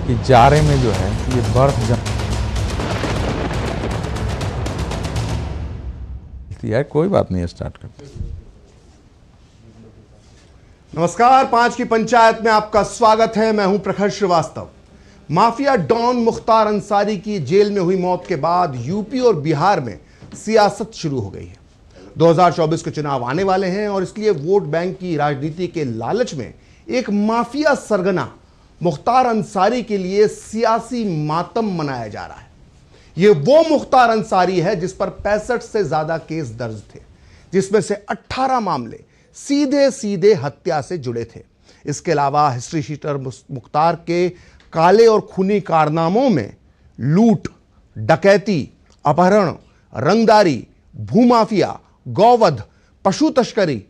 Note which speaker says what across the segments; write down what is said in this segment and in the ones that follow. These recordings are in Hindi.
Speaker 1: कि जारे में जो है ये बर्फ जमती है। कोई बात नहीं है, स्टार्ट करते हैं।
Speaker 2: नमस्कार, 5 की पंचायत में आपका स्वागत है। मैं हूं प्रखर श्रीवास्तव। माफिया डॉन मुख्तार अंसारी की जेल में हुई मौत के बाद यूपी और बिहार में सियासत शुरू हो गई है। 2024 के चुनाव आने वाले हैं और इसलिए वोट बैंक की राजनीति के लालच में एक माफिया सरगना मुख्तार अंसारी के लिए सियासी मातम मनाया जा रहा है। यह वो मुख्तार अंसारी है जिस पर 65 से ज्यादा केस दर्ज थे, जिसमें से 18 मामले सीधे सीधे हत्या से जुड़े थे। इसके अलावा हिस्ट्री शीटर मुख्तार के काले और खूनी कारनामों में लूट, डकैती, अपहरण, रंगदारी, भूमाफिया, गौवध, पशु तस्करी,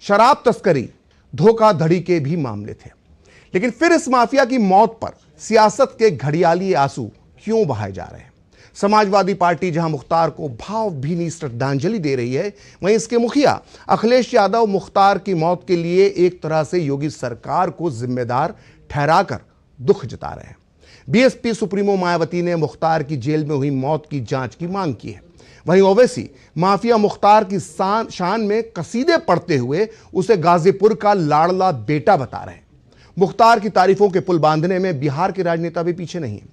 Speaker 2: शराब तस्करी, धोखाधड़ी के भी मामले थे। लेकिन फिर इस माफिया की मौत पर सियासत के घड़ियाली आंसू क्यों बहाए जा रहे हैं? समाजवादी पार्टी जहां मुख्तार को भावभीनी श्रद्धांजलि दे रही है, वहीं इसके मुखिया अखिलेश यादव मुख्तार की मौत के लिए एक तरह से योगी सरकार को जिम्मेदार ठहराकर दुख जता रहे हैं। बीएसपी सुप्रीमो मायावती ने मुख्तार की जेल में हुई मौत की जांच की मांग की है। वहीं ओवैसी माफिया मुख्तार की शान में कसीदे पढ़ते हुए उसे गाजीपुर का लाडला बेटा बता रहे हैं। मुख्तार की तारीफों के पुल बांधने में बिहार के राजनेता भी पीछे नहीं है।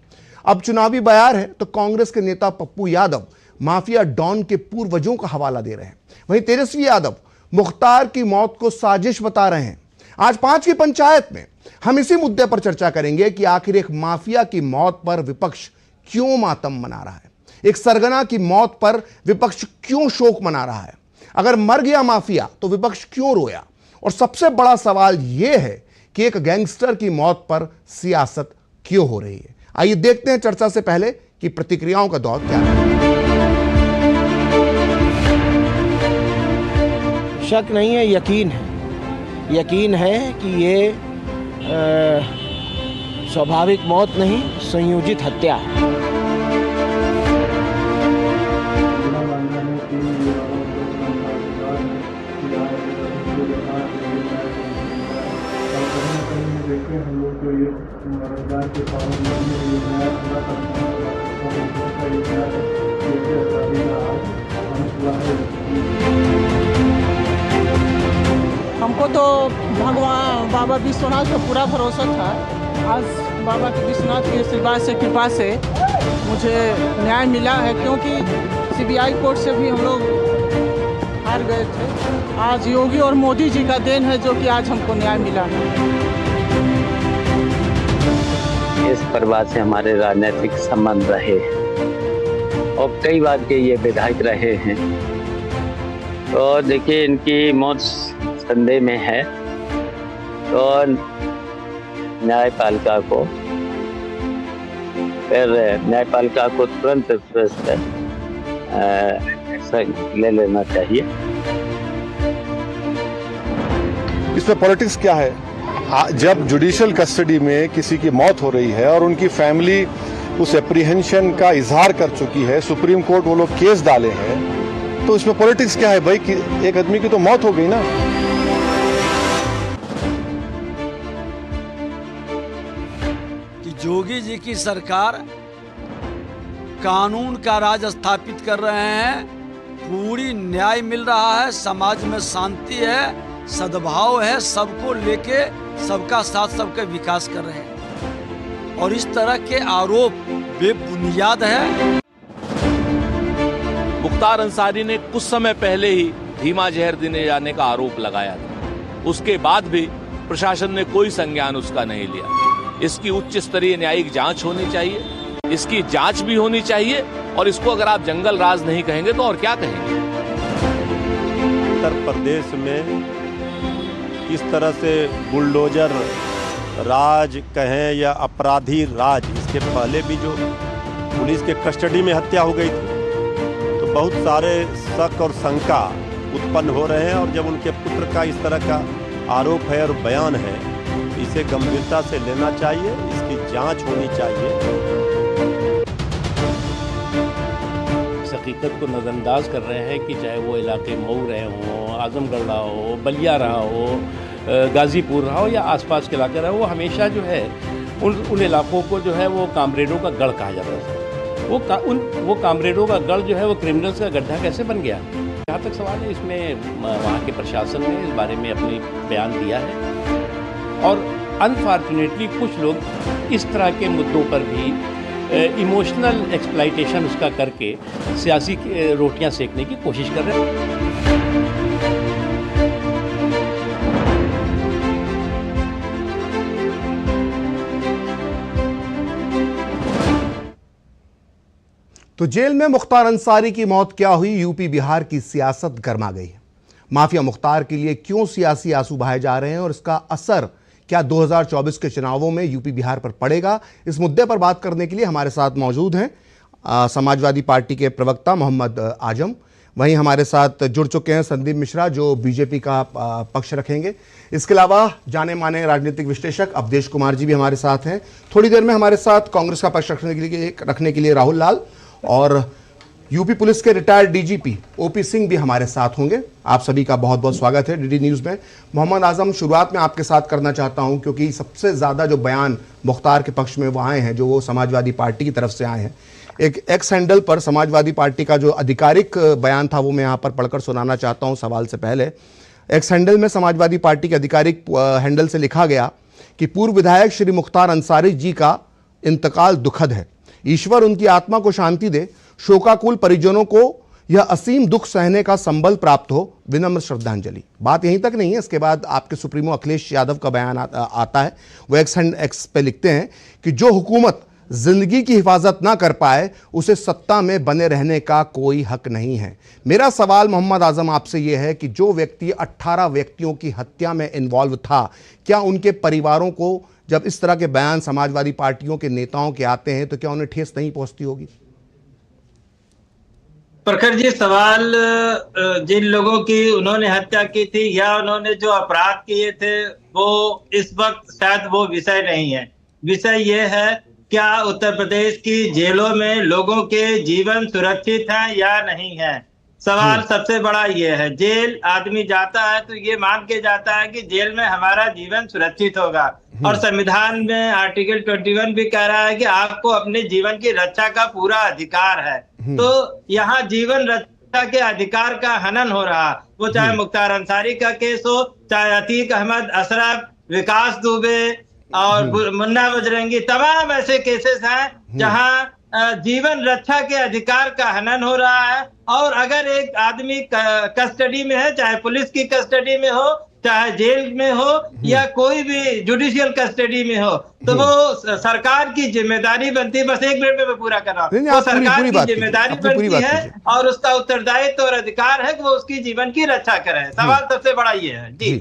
Speaker 2: अब चुनावी बयार है तो कांग्रेस के नेता पप्पू यादव माफिया डॉन के पूर्वजों का हवाला दे रहे हैं। वहीं तेजस्वी यादव मुख्तार की मौत को साजिश बता रहे हैं। आज 5 की पंचायत में हम इसी मुद्दे पर चर्चा करेंगे कि आखिर एक माफिया की मौत पर विपक्ष क्यों मातम मना रहा है, एक सरगना की मौत पर विपक्ष क्यों शोक मना रहा है, अगर मर गया माफिया तो विपक्ष क्यों रोया, और सबसे बड़ा सवाल यह है कि एक गैंगस्टर की मौत पर सियासत क्यों हो रही है। आइए देखते हैं चर्चा से पहले कि प्रतिक्रियाओं का दौर क्या है।
Speaker 3: शक नहीं है, यकीन है। यकीन है कि ये स्वाभाविक मौत नहीं, संयोजित हत्या है।
Speaker 4: हमको तो भगवान बाबा विश्वनाथ पे पूरा भरोसा था। आज बाबा के विश्वनाथ के आशीर्वाद से, कृपा से मुझे न्याय मिला है, क्योंकि सीबीआई कोर्ट से भी हम लोग हार गए थे। आज योगी और मोदी जी का देन है जो कि आज हमको न्याय मिला है।
Speaker 5: इस परिवार से हमारे राजनीतिक संबंध रहे और कई बार के ये विधायक रहे हैं। तो देखिए, इनकी मौत संदेह में है तो न्यायपालिका को तुरंत ले लेना चाहिए।
Speaker 6: इसमें पॉलिटिक्स क्या है? जब जुडिशियल कस्टडी में किसी की मौत हो रही है और उनकी फैमिली उस एप्रीहेंशन का इजहार कर चुकी है, सुप्रीम कोर्ट वो लोग केस डाले हैं, तो इसमें पॉलिटिक्स क्या है भाई? कि एक आदमी की तो मौत हो गई ना।
Speaker 7: कि योगी जी की सरकार कानून का राज स्थापित कर रहे हैं, पूरी न्याय मिल रहा है, समाज में शांति है, सद्भाव है, सबको लेके सबका साथ सबका विकास कर रहे हैं। और इस तरह के आरोप बेबुनियाद है।
Speaker 8: मुख्तार अंसारी ने कुछ समय पहले ही धीमा जहर देने जाने का आरोप लगाया था। उसके बाद भी प्रशासन ने कोई संज्ञान उसका नहीं लिया। इसकी उच्च स्तरीय न्यायिक जांच होनी चाहिए, इसकी जांच भी होनी चाहिए। और इसको अगर आप जंगल राज नहीं कहेंगे तो और क्या कहेंगे?
Speaker 9: उत्तर प्रदेश में किस तरह से बुलडोजर राज कहें या अपराधी राज, इसके पहले भी जो पुलिस के कस्टडी में हत्या हो गई थी, तो बहुत सारे शक और शंका उत्पन्न हो रहे हैं। और जब उनके पुत्र का इस तरह का आरोप है और बयान है, इसे गंभीरता से लेना चाहिए, इसकी जांच होनी चाहिए।
Speaker 10: इस हकीकत को नज़रअंदाज कर रहे हैं कि चाहे वो इलाके मऊ रहे हों, आजमगढ़ रहा हो, बलिया रहा हो, गाजीपुर रहा हो या आसपास के इलाके रहा हो, वो हमेशा जो है उन इलाकों को जो है वो कामरेडों का गढ़ कहा जाता था। वो कामरेडों का गढ़ जो है वो क्रिमिनल्स का गड्ढा कैसे बन गया? जहाँ तक सवाल है, इसमें वहाँ के प्रशासन ने इस बारे में अपनी बयान दिया है और अनफॉर्चुनेटली कुछ लोग इस तरह के मुद्दों पर भी इमोशनल एक्सप्लॉइटेशन उसका करके सियासी रोटियां सेकने की कोशिश कर रहे हैं।
Speaker 2: तो जेल में मुख्तार अंसारी की मौत क्या हुई? यूपी बिहार की सियासत गर्मा गई है। माफिया मुख्तार के लिए क्यों सियासी आंसू बहाए जा रहे हैं और इसका असर क्या 2024 के चुनावों में यूपी बिहार पर पड़ेगा? इस मुद्दे पर बात करने के लिए हमारे साथ मौजूद हैं समाजवादी पार्टी के प्रवक्ता मोहम्मद आजम, वहीं हमारे साथ जुड़ चुके हैं संदीप मिश्रा जो बीजेपी का पक्ष रखेंगे। इसके अलावा जाने माने राजनीतिक विश्लेषक अवधेश कुमार जी भी हमारे साथ हैं। थोड़ी देर में हमारे साथ कांग्रेस का पक्ष रखने के लिए राहुल लाल और यूपी पुलिस के रिटायर्ड डीजीपी ओपी सिंह भी हमारे साथ होंगे। आप सभी का बहुत बहुत स्वागत है डीडी न्यूज़ में। मोहम्मद आजम, शुरुआत में आपके साथ करना चाहता हूं क्योंकि सबसे ज़्यादा जो बयान मुख्तार के पक्ष में वो आए हैं, जो वो समाजवादी पार्टी की तरफ से आए हैं। एक एक्स हैंडल पर समाजवादी पार्टी का जो आधिकारिक बयान था वो मैं यहाँ पर पढ़कर सुनाना चाहता हूँ। सवाल से पहले एक्स हैंडल में समाजवादी पार्टी के आधिकारिक हैंडल से लिखा गया कि पूर्व विधायक श्री मुख्तार अंसारी जी का इंतकाल दुखद है। ईश्वर उनकी आत्मा को शांति दे। शोकाकुल परिजनों को यह असीम दुख सहने का संबल प्राप्त हो। विनम्र श्रद्धांजलि। बात यहीं तक नहीं है, इसके बाद आपके सुप्रीमो अखिलेश यादव का बयान आता है। वो एक्स पे लिखते हैं कि जो हुकूमत जिंदगी की हिफाजत ना कर पाए उसे सत्ता में बने रहने का कोई हक नहीं है। मेरा सवाल मोहम्मद आजम आपसे यह है कि जो व्यक्ति 18 व्यक्तियों की हत्या में इन्वॉल्व था, क्या उनके परिवारों को जब इस तरह के बयान समाजवादी पार्टियों के नेताओं के आते हैं तो क्या उन्हें ठेस नहीं पहुंचती होगी?
Speaker 11: प्रखर जी, सवाल जिन लोगों की उन्होंने हत्या की थी या उन्होंने जो अपराध किए थे वो इस वक्त शायद वो विषय नहीं है। विषय ये है क्या उत्तर प्रदेश की जेलों में लोगों के जीवन सुरक्षित हैं या नहीं है। सवाल सबसे बड़ा ये है। जेल आदमी जाता है तो ये मान के जाता है कि जेल में हमारा जीवन सुरक्षित होगा और संविधान में आर्टिकल 21 भी कह रहा है कि आपको अपने जीवन की रक्षा का पूरा अधिकार है। तो यहाँ जीवन रक्षा के अधिकार का हनन हो रहा, वो चाहे मुख्तार अंसारी का केस हो, चाहे अतीक अहमद, अशरफ, विकास दुबे और मुन्ना बजरंगी, तमाम ऐसे केसेस हैं जहाँ जीवन रक्षा के अधिकार का हनन हो रहा है। और अगर एक आदमी कस्टडी में है, चाहे पुलिस की कस्टडी में हो, चाहे जेल में हो या कोई भी जुडिशियल कस्टडी में हो, तो वो सरकार की जिम्मेदारी बनती है। बस एक मिनट में मैं पूरा कर रहा हूँ। तो सरकार की जिम्मेदारी बनती है और उसका उत्तरदायित्व और अधिकार है कि वो उसकी जीवन की रक्षा करे। सवाल सबसे बड़ा ये है जी।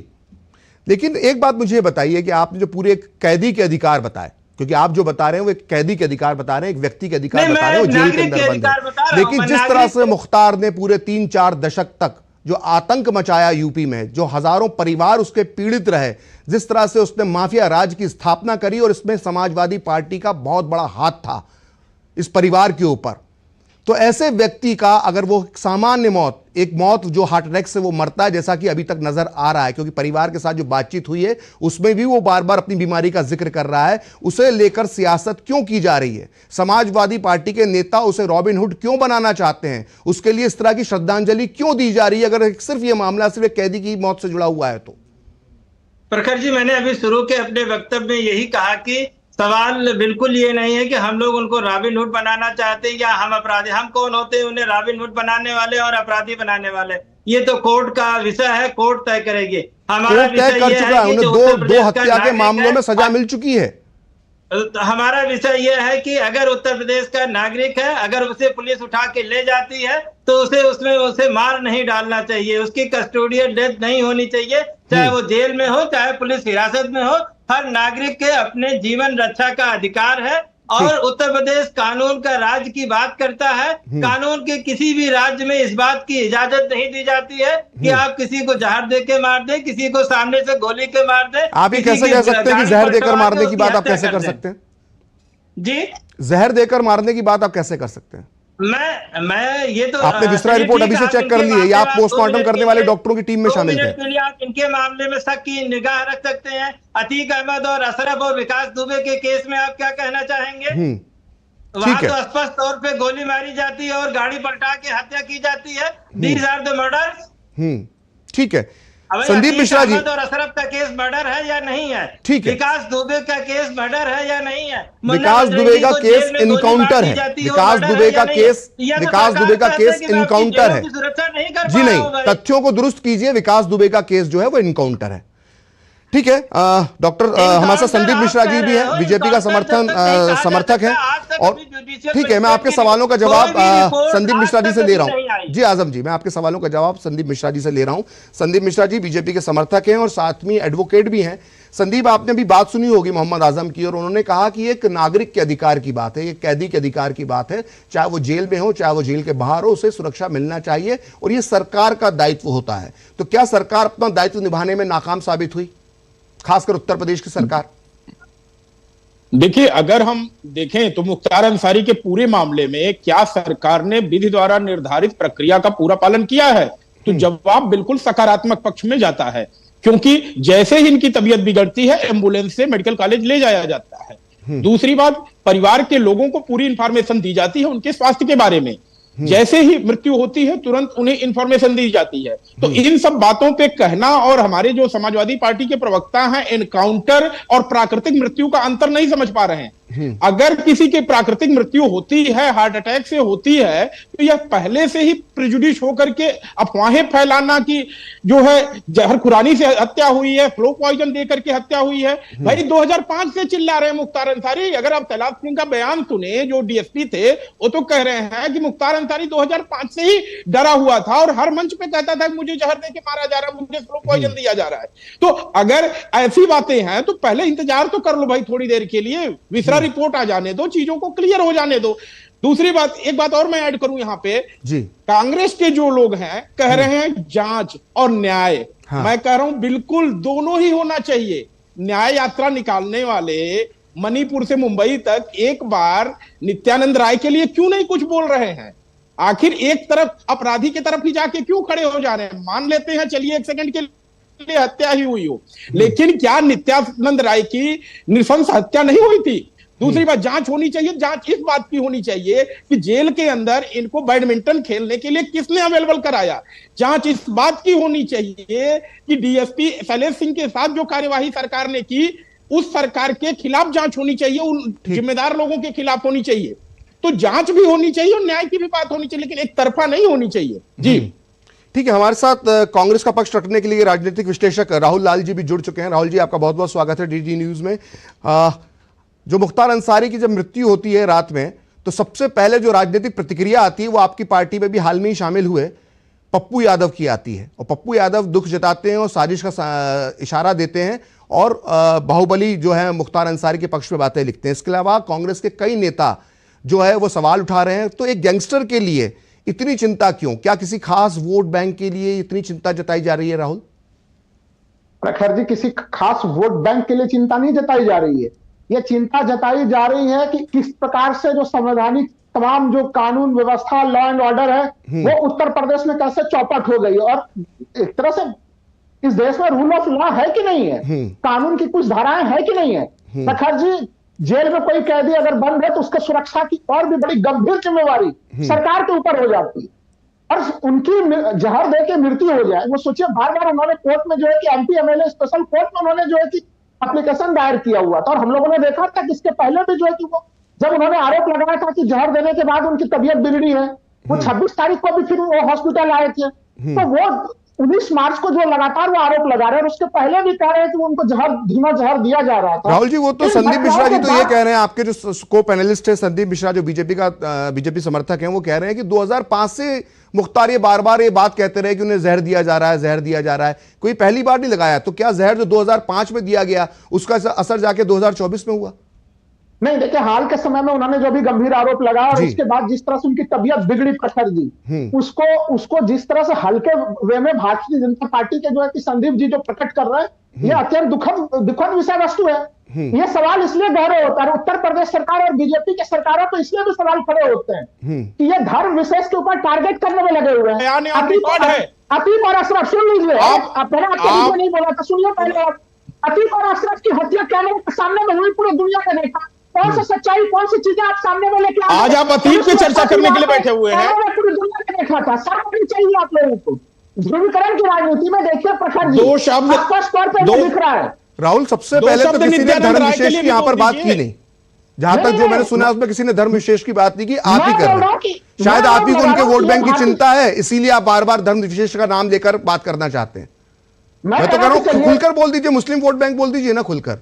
Speaker 2: लेकिन एक बात मुझे बताइए कि आपने जो पूरे कैदी के अधिकार बताए, क्योंकि आप जो बता रहे हैं वो एक कैदी के अधिकार बता रहे हैं, एक व्यक्ति के अधिकार बता रहे हैं, वो जेल के अंदर बंद है। लेकिन जिस तरह से मुख्तार ने पूरे 3-4 दशक तक जो आतंक मचाया यूपी में, जो हजारों परिवार उसके पीड़ित रहे, जिस तरह से उसने माफिया राज की स्थापना करी और इसमें समाजवादी पार्टी का बहुत बड़ा हाथ था इस परिवार के ऊपर, तो ऐसे व्यक्ति का अगर वो सामान्य मौत, एक मौत जो हार्ट अटैक से वो मरता है जैसा कि अभी तक नजर आ रहा है, क्योंकि परिवार के साथ जो बातचीत हुई है उसमें भी वो बार बार अपनी बीमारी का जिक्र कर रहा है, उसे लेकर सियासत क्यों की जा रही है? समाजवादी पार्टी के नेता उसे रॉबिन हुड क्यों बनाना चाहते हैं? उसके लिए इस तरह की श्रद्धांजलि क्यों दी जा रही है अगर सिर्फ ये मामला सिर्फ एक कैदी की मौत से जुड़ा हुआ है तो?
Speaker 11: प्रखर जी, मैंने अभी शुरू के अपने वक्तव्य में यही कहा कि सवाल बिल्कुल ये नहीं है कि हम लोग उनको रॉबिन हुड बनाना चाहते हैं या हम अपराधी। हम कौन होते हैं उन्हें रॉबिन हुड बनाने वाले और अपराधी बनाने वाले? ये तो कोर्ट का विषय है, कोर्ट तय करेगी। हमारा विषय ये है कि
Speaker 2: दो हत्या के मामलों में सजा मिल चुकी है।
Speaker 11: हमारा विषय यह है कि अगर उत्तर प्रदेश का नागरिक है, अगर उसे पुलिस उठा के ले जाती है तो उसे मार नहीं डालना चाहिए, उसकी कस्टोडियल डेथ नहीं होनी चाहिए, चाहे वो जेल में हो चाहे पुलिस हिरासत में हो। हर नागरिक के अपने जीवन रक्षा का अधिकार है और उत्तर प्रदेश कानून का राज्य की बात करता है। कानून के किसी भी राज्य में इस बात की इजाजत नहीं दी जाती है कि आप किसी को जहर दे के मार दे, किसी को सामने से गोली के मार दे।
Speaker 2: आप ही कैसे कह सकते हैं कि जहर देकर मारने की बात आप कैसे कर सकते हैं?
Speaker 11: जी,
Speaker 2: जहर देकर मारने की बात आप कैसे कर सकते हैं?
Speaker 11: मैं ये तो
Speaker 2: आपने विस्तार रिपोर्ट अभी से चेक कर ली है या आप पोस्टमार्टम करने वाले डॉक्टरों की टीम में शामिल थे?
Speaker 11: के लिए आप इनके मामले में शक की निगाह रख सकते हैं। अतीक अहमद और अशरफ और विकास दुबे के केस में आप क्या कहना चाहेंगे? वहां तो स्पष्ट तौर पे गोली मारी जाती है और गाड़ी पलटा के हत्या की जाती है। These are the murders.
Speaker 2: ठीक है, संदीप मिश्रा जी,
Speaker 11: और अशरफ का केस मर्डर है या नहीं है?
Speaker 2: ठीक है,
Speaker 11: विकास दुबे का केस मर्डर है या नहीं है?
Speaker 2: विकास दुबे का केस इनकाउंटर है। विकास दुबे का केस इनकाउंटर है। जी नहीं, तथ्यों को दुरुस्त कीजिए। विकास दुबे का केस जो है वो इनकाउंटर है। ठीक है, डॉक्टर हमारे साथ संदीप मिश्रा जी भी हैं, बीजेपी का समर्थक है। और ठीक है, मैं आपके सवालों का जवाब संदीप मिश्रा जी से ले रहा हूं। जी आजम जी, मैं आपके सवालों का जवाब संदीप मिश्रा जी से ले रहा हूं। संदीप मिश्रा जी बीजेपी के समर्थक हैं और साथ में एडवोकेट भी हैं। संदीप, आपने अभी बात सुनी होगी मोहम्मद आजम की, और उन्होंने कहा कि एक नागरिक के अधिकार की बात है, एक कैदी के अधिकार की बात है। चाहे वो जेल में हो, चाहे वो जेल के बाहर हो, उसे सुरक्षा मिलना चाहिए और ये सरकार का दायित्व होता है। तो क्या सरकार अपना दायित्व निभाने में नाकाम साबित हुई, खासकर उत्तर प्रदेश की सरकार?
Speaker 12: देखिए, अगर हम देखें तो मुख्तार अंसारी के पूरे मामले में क्या सरकार ने विधि द्वारा निर्धारित प्रक्रिया का पूरा पालन किया है? तो जवाब बिल्कुल सकारात्मक पक्ष में जाता है, क्योंकि जैसे ही इनकी तबीयत बिगड़ती है एम्बुलेंस से मेडिकल कॉलेज ले जाया जाता है। दूसरी बात, परिवार के लोगों को पूरी इंफॉर्मेशन दी जाती है उनके स्वास्थ्य के बारे में। जैसे ही मृत्यु होती है तुरंत उन्हें इंफॉर्मेशन दी जाती है। तो इन सब बातों पे कहना, और हमारे जो समाजवादी पार्टी के प्रवक्ता हैं एनकाउंटर और प्राकृतिक मृत्यु का अंतर नहीं समझ पा रहे हैं। अगर किसी की प्राकृतिक मृत्यु होती है, हार्ट अटैक से होती है, तो यह पहले से ही प्रिजुडिस होकर के अफवाहें फैलाना कि जो है जहर खुरानी से हत्या हुई है, फ्लो पॉइजन दे करके हत्या हुई है। भाई 2005 से चिल्ला रहे हैं मुख्तार अंसारी। अगर आप तैलाब सिंह का बयान सुने, जो डीएसपी थे, वो तो कह रहे हैं कि मुख्तार अंसारी 2005 से ही डरा हुआ था और हर मंच पे कहता था मुझे जहर दे के मारा जा रहा है, मुझे फ्लो पॉइजन दिया जा रहा है। तो अगर ऐसी बातें हैं तो पहले इंतजार तो कर लो भाई थोड़ी देर के लिए, विस्तार रिपोर्ट आ जाने दो, चीजों को क्लियर हो जाने दो। दूसरी बात, एक बात और मैं ऐड करूं यहां पे जी, कांग्रेस के जो लोग हैं कह रहे हैं जांच और न्याय। मैं कह रहा हूं बिल्कुल दोनों ही होना चाहिए। न्याय यात्रा निकालने वाले मणिपुर से मुंबई तक एक बार नित्यानंद राय के लिए क्यों नहीं कुछ बोल रहे हैं? आखिर एक तरफ अपराधी की तरफ ही जाके क्यों खड़े हो जा रहे हैं? मान लेते हैं चलिए एक सेकंड के लिए हत्या ही हुई हो, लेकिन क्या नित्यानंद राय की नृशंस हत्या नहीं हुई थी? दूसरी बात, जांच होनी चाहिए। जांच इस बात की होनी चाहिए कि जेल के अंदर इनको बैडमिंटन खेलने के लिए किसने अवेलेबल कराया। जांच इस बात की होनी चाहिए कि डीएसपी शैलेश सिंह के साथ जो कार्यवाही सरकार ने की, उस सरकार के खिलाफ जांच होनी चाहिए, उन जिम्मेदार लोगों के खिलाफ होनी चाहिए। तो जांच भी होनी चाहिए और न्याय की भी बात होनी चाहिए, लेकिन एक तरफा नहीं होनी चाहिए। जी
Speaker 2: ठीक है, हमारे साथ कांग्रेस का पक्ष रखने के लिए राजनीतिक विश्लेषक राहुल लाल जी भी जुड़ चुके हैं। राहुल जी, आपका बहुत बहुत स्वागत है डीडी न्यूज में। जो मुख्तार अंसारी की जब मृत्यु होती है रात में, तो सबसे पहले जो राजनीतिक प्रतिक्रिया आती है वो आपकी पार्टी में भी हाल में ही शामिल हुए पप्पू यादव की आती है, और पप्पू यादव दुख जताते हैं और साजिश का इशारा देते हैं और बाहुबली जो है मुख्तार अंसारी के पक्ष में बातें लिखते हैं। इसके अलावा कांग्रेस के कई नेता जो है वो सवाल उठा रहे हैं। तो एक गैंगस्टर के लिए इतनी चिंता क्यों? क्या किसी खास वोट बैंक के लिए इतनी चिंता जताई जा रही है? राहुल
Speaker 13: प्रखर जी, किसी खास वोट बैंक के लिए चिंता नहीं जताई जा रही है। यह चिंता जताई जा रही है कि किस प्रकार से जो संवैधानिक तमाम जो कानून व्यवस्था, लॉ एंड ऑर्डर है, वो उत्तर प्रदेश में कैसे चौपट हो गई। और एक तरह से इस देश में रूल ऑफ लॉ है कि नहीं है, कानून की कुछ धाराएं है कि नहीं है। प्रखर जी, जेल में कोई कैदी अगर बंद है तो उसके सुरक्षा की और भी बड़ी गंभीर जिम्मेवारी सरकार के ऊपर हो जाती है। और उनकी जहर दे के मृत्यु हो जाए, वो सोचिए, बार बार उन्होंने कोर्ट में जो है कि एमपी एमएलए स्पेशल कोर्ट में उन्होंने जो है कि एप्लीकेशन दायर किया हुआ था। और हम लोगों ने देखा था कि इसके पहले भी जो है कि वो जब उन्होंने आरोप लगाया था कि जहर देने के बाद उनकी तबीयत बिगड़ी है, वो 26 तारीख को भी फिर वो हॉस्पिटल आए थे। तो वो 19 मार्च को जो लगातार वो आरोप लगा रहे हैं, उसके पहले भी कह रहे हैं कि उनको धीमा जहर दिया जा रहा था।
Speaker 2: राहुल जी, वो तो संदीप मिश्रा जी तो ये कह रहे हैं, आपके जो को पैनलिस्ट है संदीप मिश्रा जो बीजेपी समर्थक हैं, वो कह रहे हैं कि 2005 से मुख्तार ये बार बार ये बात कहते रहे कि उन्हें जहर दिया जा रहा है, जहर दिया जा रहा है, कोई पहली बार नहीं लगाया। तो क्या जहर जो 2005 में दिया गया उसका असर जाके 2024 में हुआ?
Speaker 13: नहीं, देखिए, हाल के समय में उन्होंने जो भी गंभीर आरोप लगाया और उसके बाद जिस तरह से उनकी तबीयत बिगड़ी प्रखर जी, उसको जिस तरह से हल्के वे में भारतीय जनता पार्टी के जो है कि संदीप जी जो प्रकट कर रहे हैं, ये अत्यंत दुखद विषय वस्तु है। ये सवाल इसलिए गहरे होता है, उत्तर प्रदेश सरकार और बीजेपी के सरकारों को इसलिए भी सवाल खड़े होते हैं कि ये धर्म विशेष के ऊपर टारगेट करने में लगे हुए हैं। अतीक और अशरफ, सुन लीजिए, आप नहीं बोला था, सुनिए पहले। अतीक और अशरफ की हत्या कैमरे के सामने में हुई, पूरी दुनिया ने देखा। कौन सी सच्चाई, कौन सी चीजें आप सामने में लेके
Speaker 12: आज आप अतीक की चर्चा करने के लिए बैठे हुए हैं।
Speaker 13: पूरी दुनिया ने देखा था, सामने चाहिए आप लोगों को। ध्रुवीकरण की राजनीति में देखिए प्रखर जी,
Speaker 12: दो शब्द
Speaker 13: स्पष्ट तौर पर दिख रहा है।
Speaker 2: राहुल, सबसे पहले तो किसी ने धर्म विशेष की यहाँ पर बात की नहीं। जहां तक जो मैंने सुना उसमें किसी ने धर्म विशेष की बात नहीं की। आप ही कर रहे हैं, शायद आप ही को उनके वोट बैंक की चिंता है, इसीलिए आप बार बार धर्म विशेष का नाम लेकर बात करना चाहते हैं। मैं तो कह रहा हूं खुलकर बोल दीजिए, मुस्लिम वोट बैंक बोल दीजिए ना खुलकर।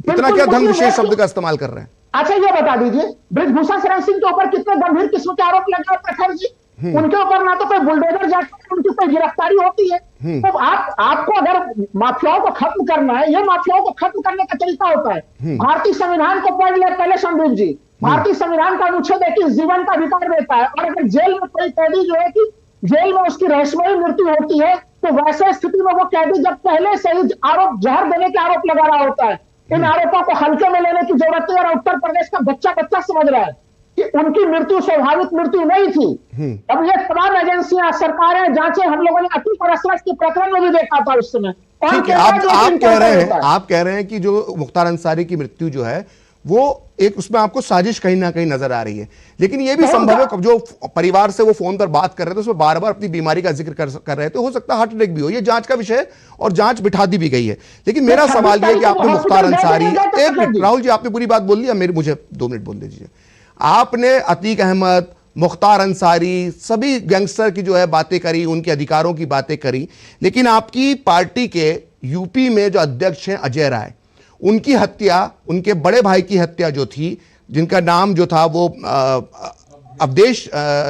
Speaker 2: इतना क्या धर्म विशेष शब्द का इस्तेमाल कर रहे हैं?
Speaker 13: अच्छा ये बता दीजिए, ब्रिजभूषण शरण सिंह के ऊपर कितने गंभीर किस्म के आरोप लगे प्रखर जी? उनके ऊपर ना तो कोई बुलडोजर जाकर उनकी कोई गिरफ्तारी होती है। तो आपको अगर माफियाओं को खत्म करना है, ये माफियाओं को खत्म करने का तरीका होता है। भारतीय संविधान को पढ़ लिया पहले संदीप जी। भारतीय संविधान का अनुच्छेद 21 जीवन का अधिकार देता है, और अगर जेल में कोई कैदी जो है कि जेल में उसकी रहस्यमयी मृत्यु होती है, तो वैसे स्थिति में वो कैदी जब पहले से ही आरोप जहर देने के आरोप लगा रहा होता है, इन आरोपों को हल्के में लेने की जरूरत है। और उत्तर प्रदेश का बच्चा समझ रहा है कि उनकी मृत्यु स्वाभाविक मृत्यु नहीं थी। अब ये तमाम एजेंसियां, सरकारें जांचें, हम लोगों ने अतीक और अशरफ के प्रकरण में भी देखा था उस समय।
Speaker 2: ठीक है, आप कह रहे हैं कि जो मुख्तार अंसारी की मृत्यु जो है वो एक, उसमें आपको साजिश कहीं ना कहीं नजर आ रही है। लेकिन यह भी संभव है, जो परिवार से वो फोन पर बात कर रहे थे उसमें बार बार अपनी बीमारी का जिक्र कर रहे थे, हो सकता है हार्ट अटैक भी हो। ये जांच का विषय है और जांच बिठा दी भी गई है। लेकिन मेरा सवाल यह है कि आपने मुख्तार अंसारी, एक मिनट राहुल जी, आपने पूरी बात बोल ली, मुझे 2 मिनट बोल दीजिए। आपने अतीक अहमद, मुख्तार अंसारी, सभी गैंगस्टर की जो है बातें करी, उनके अधिकारों की बातें करी, लेकिन आपकी पार्टी के यूपी में जो अध्यक्ष हैं अजय राय, उनकी हत्या, उनके बड़े भाई की हत्या जो थी, जिनका नाम जो था वो अवधेश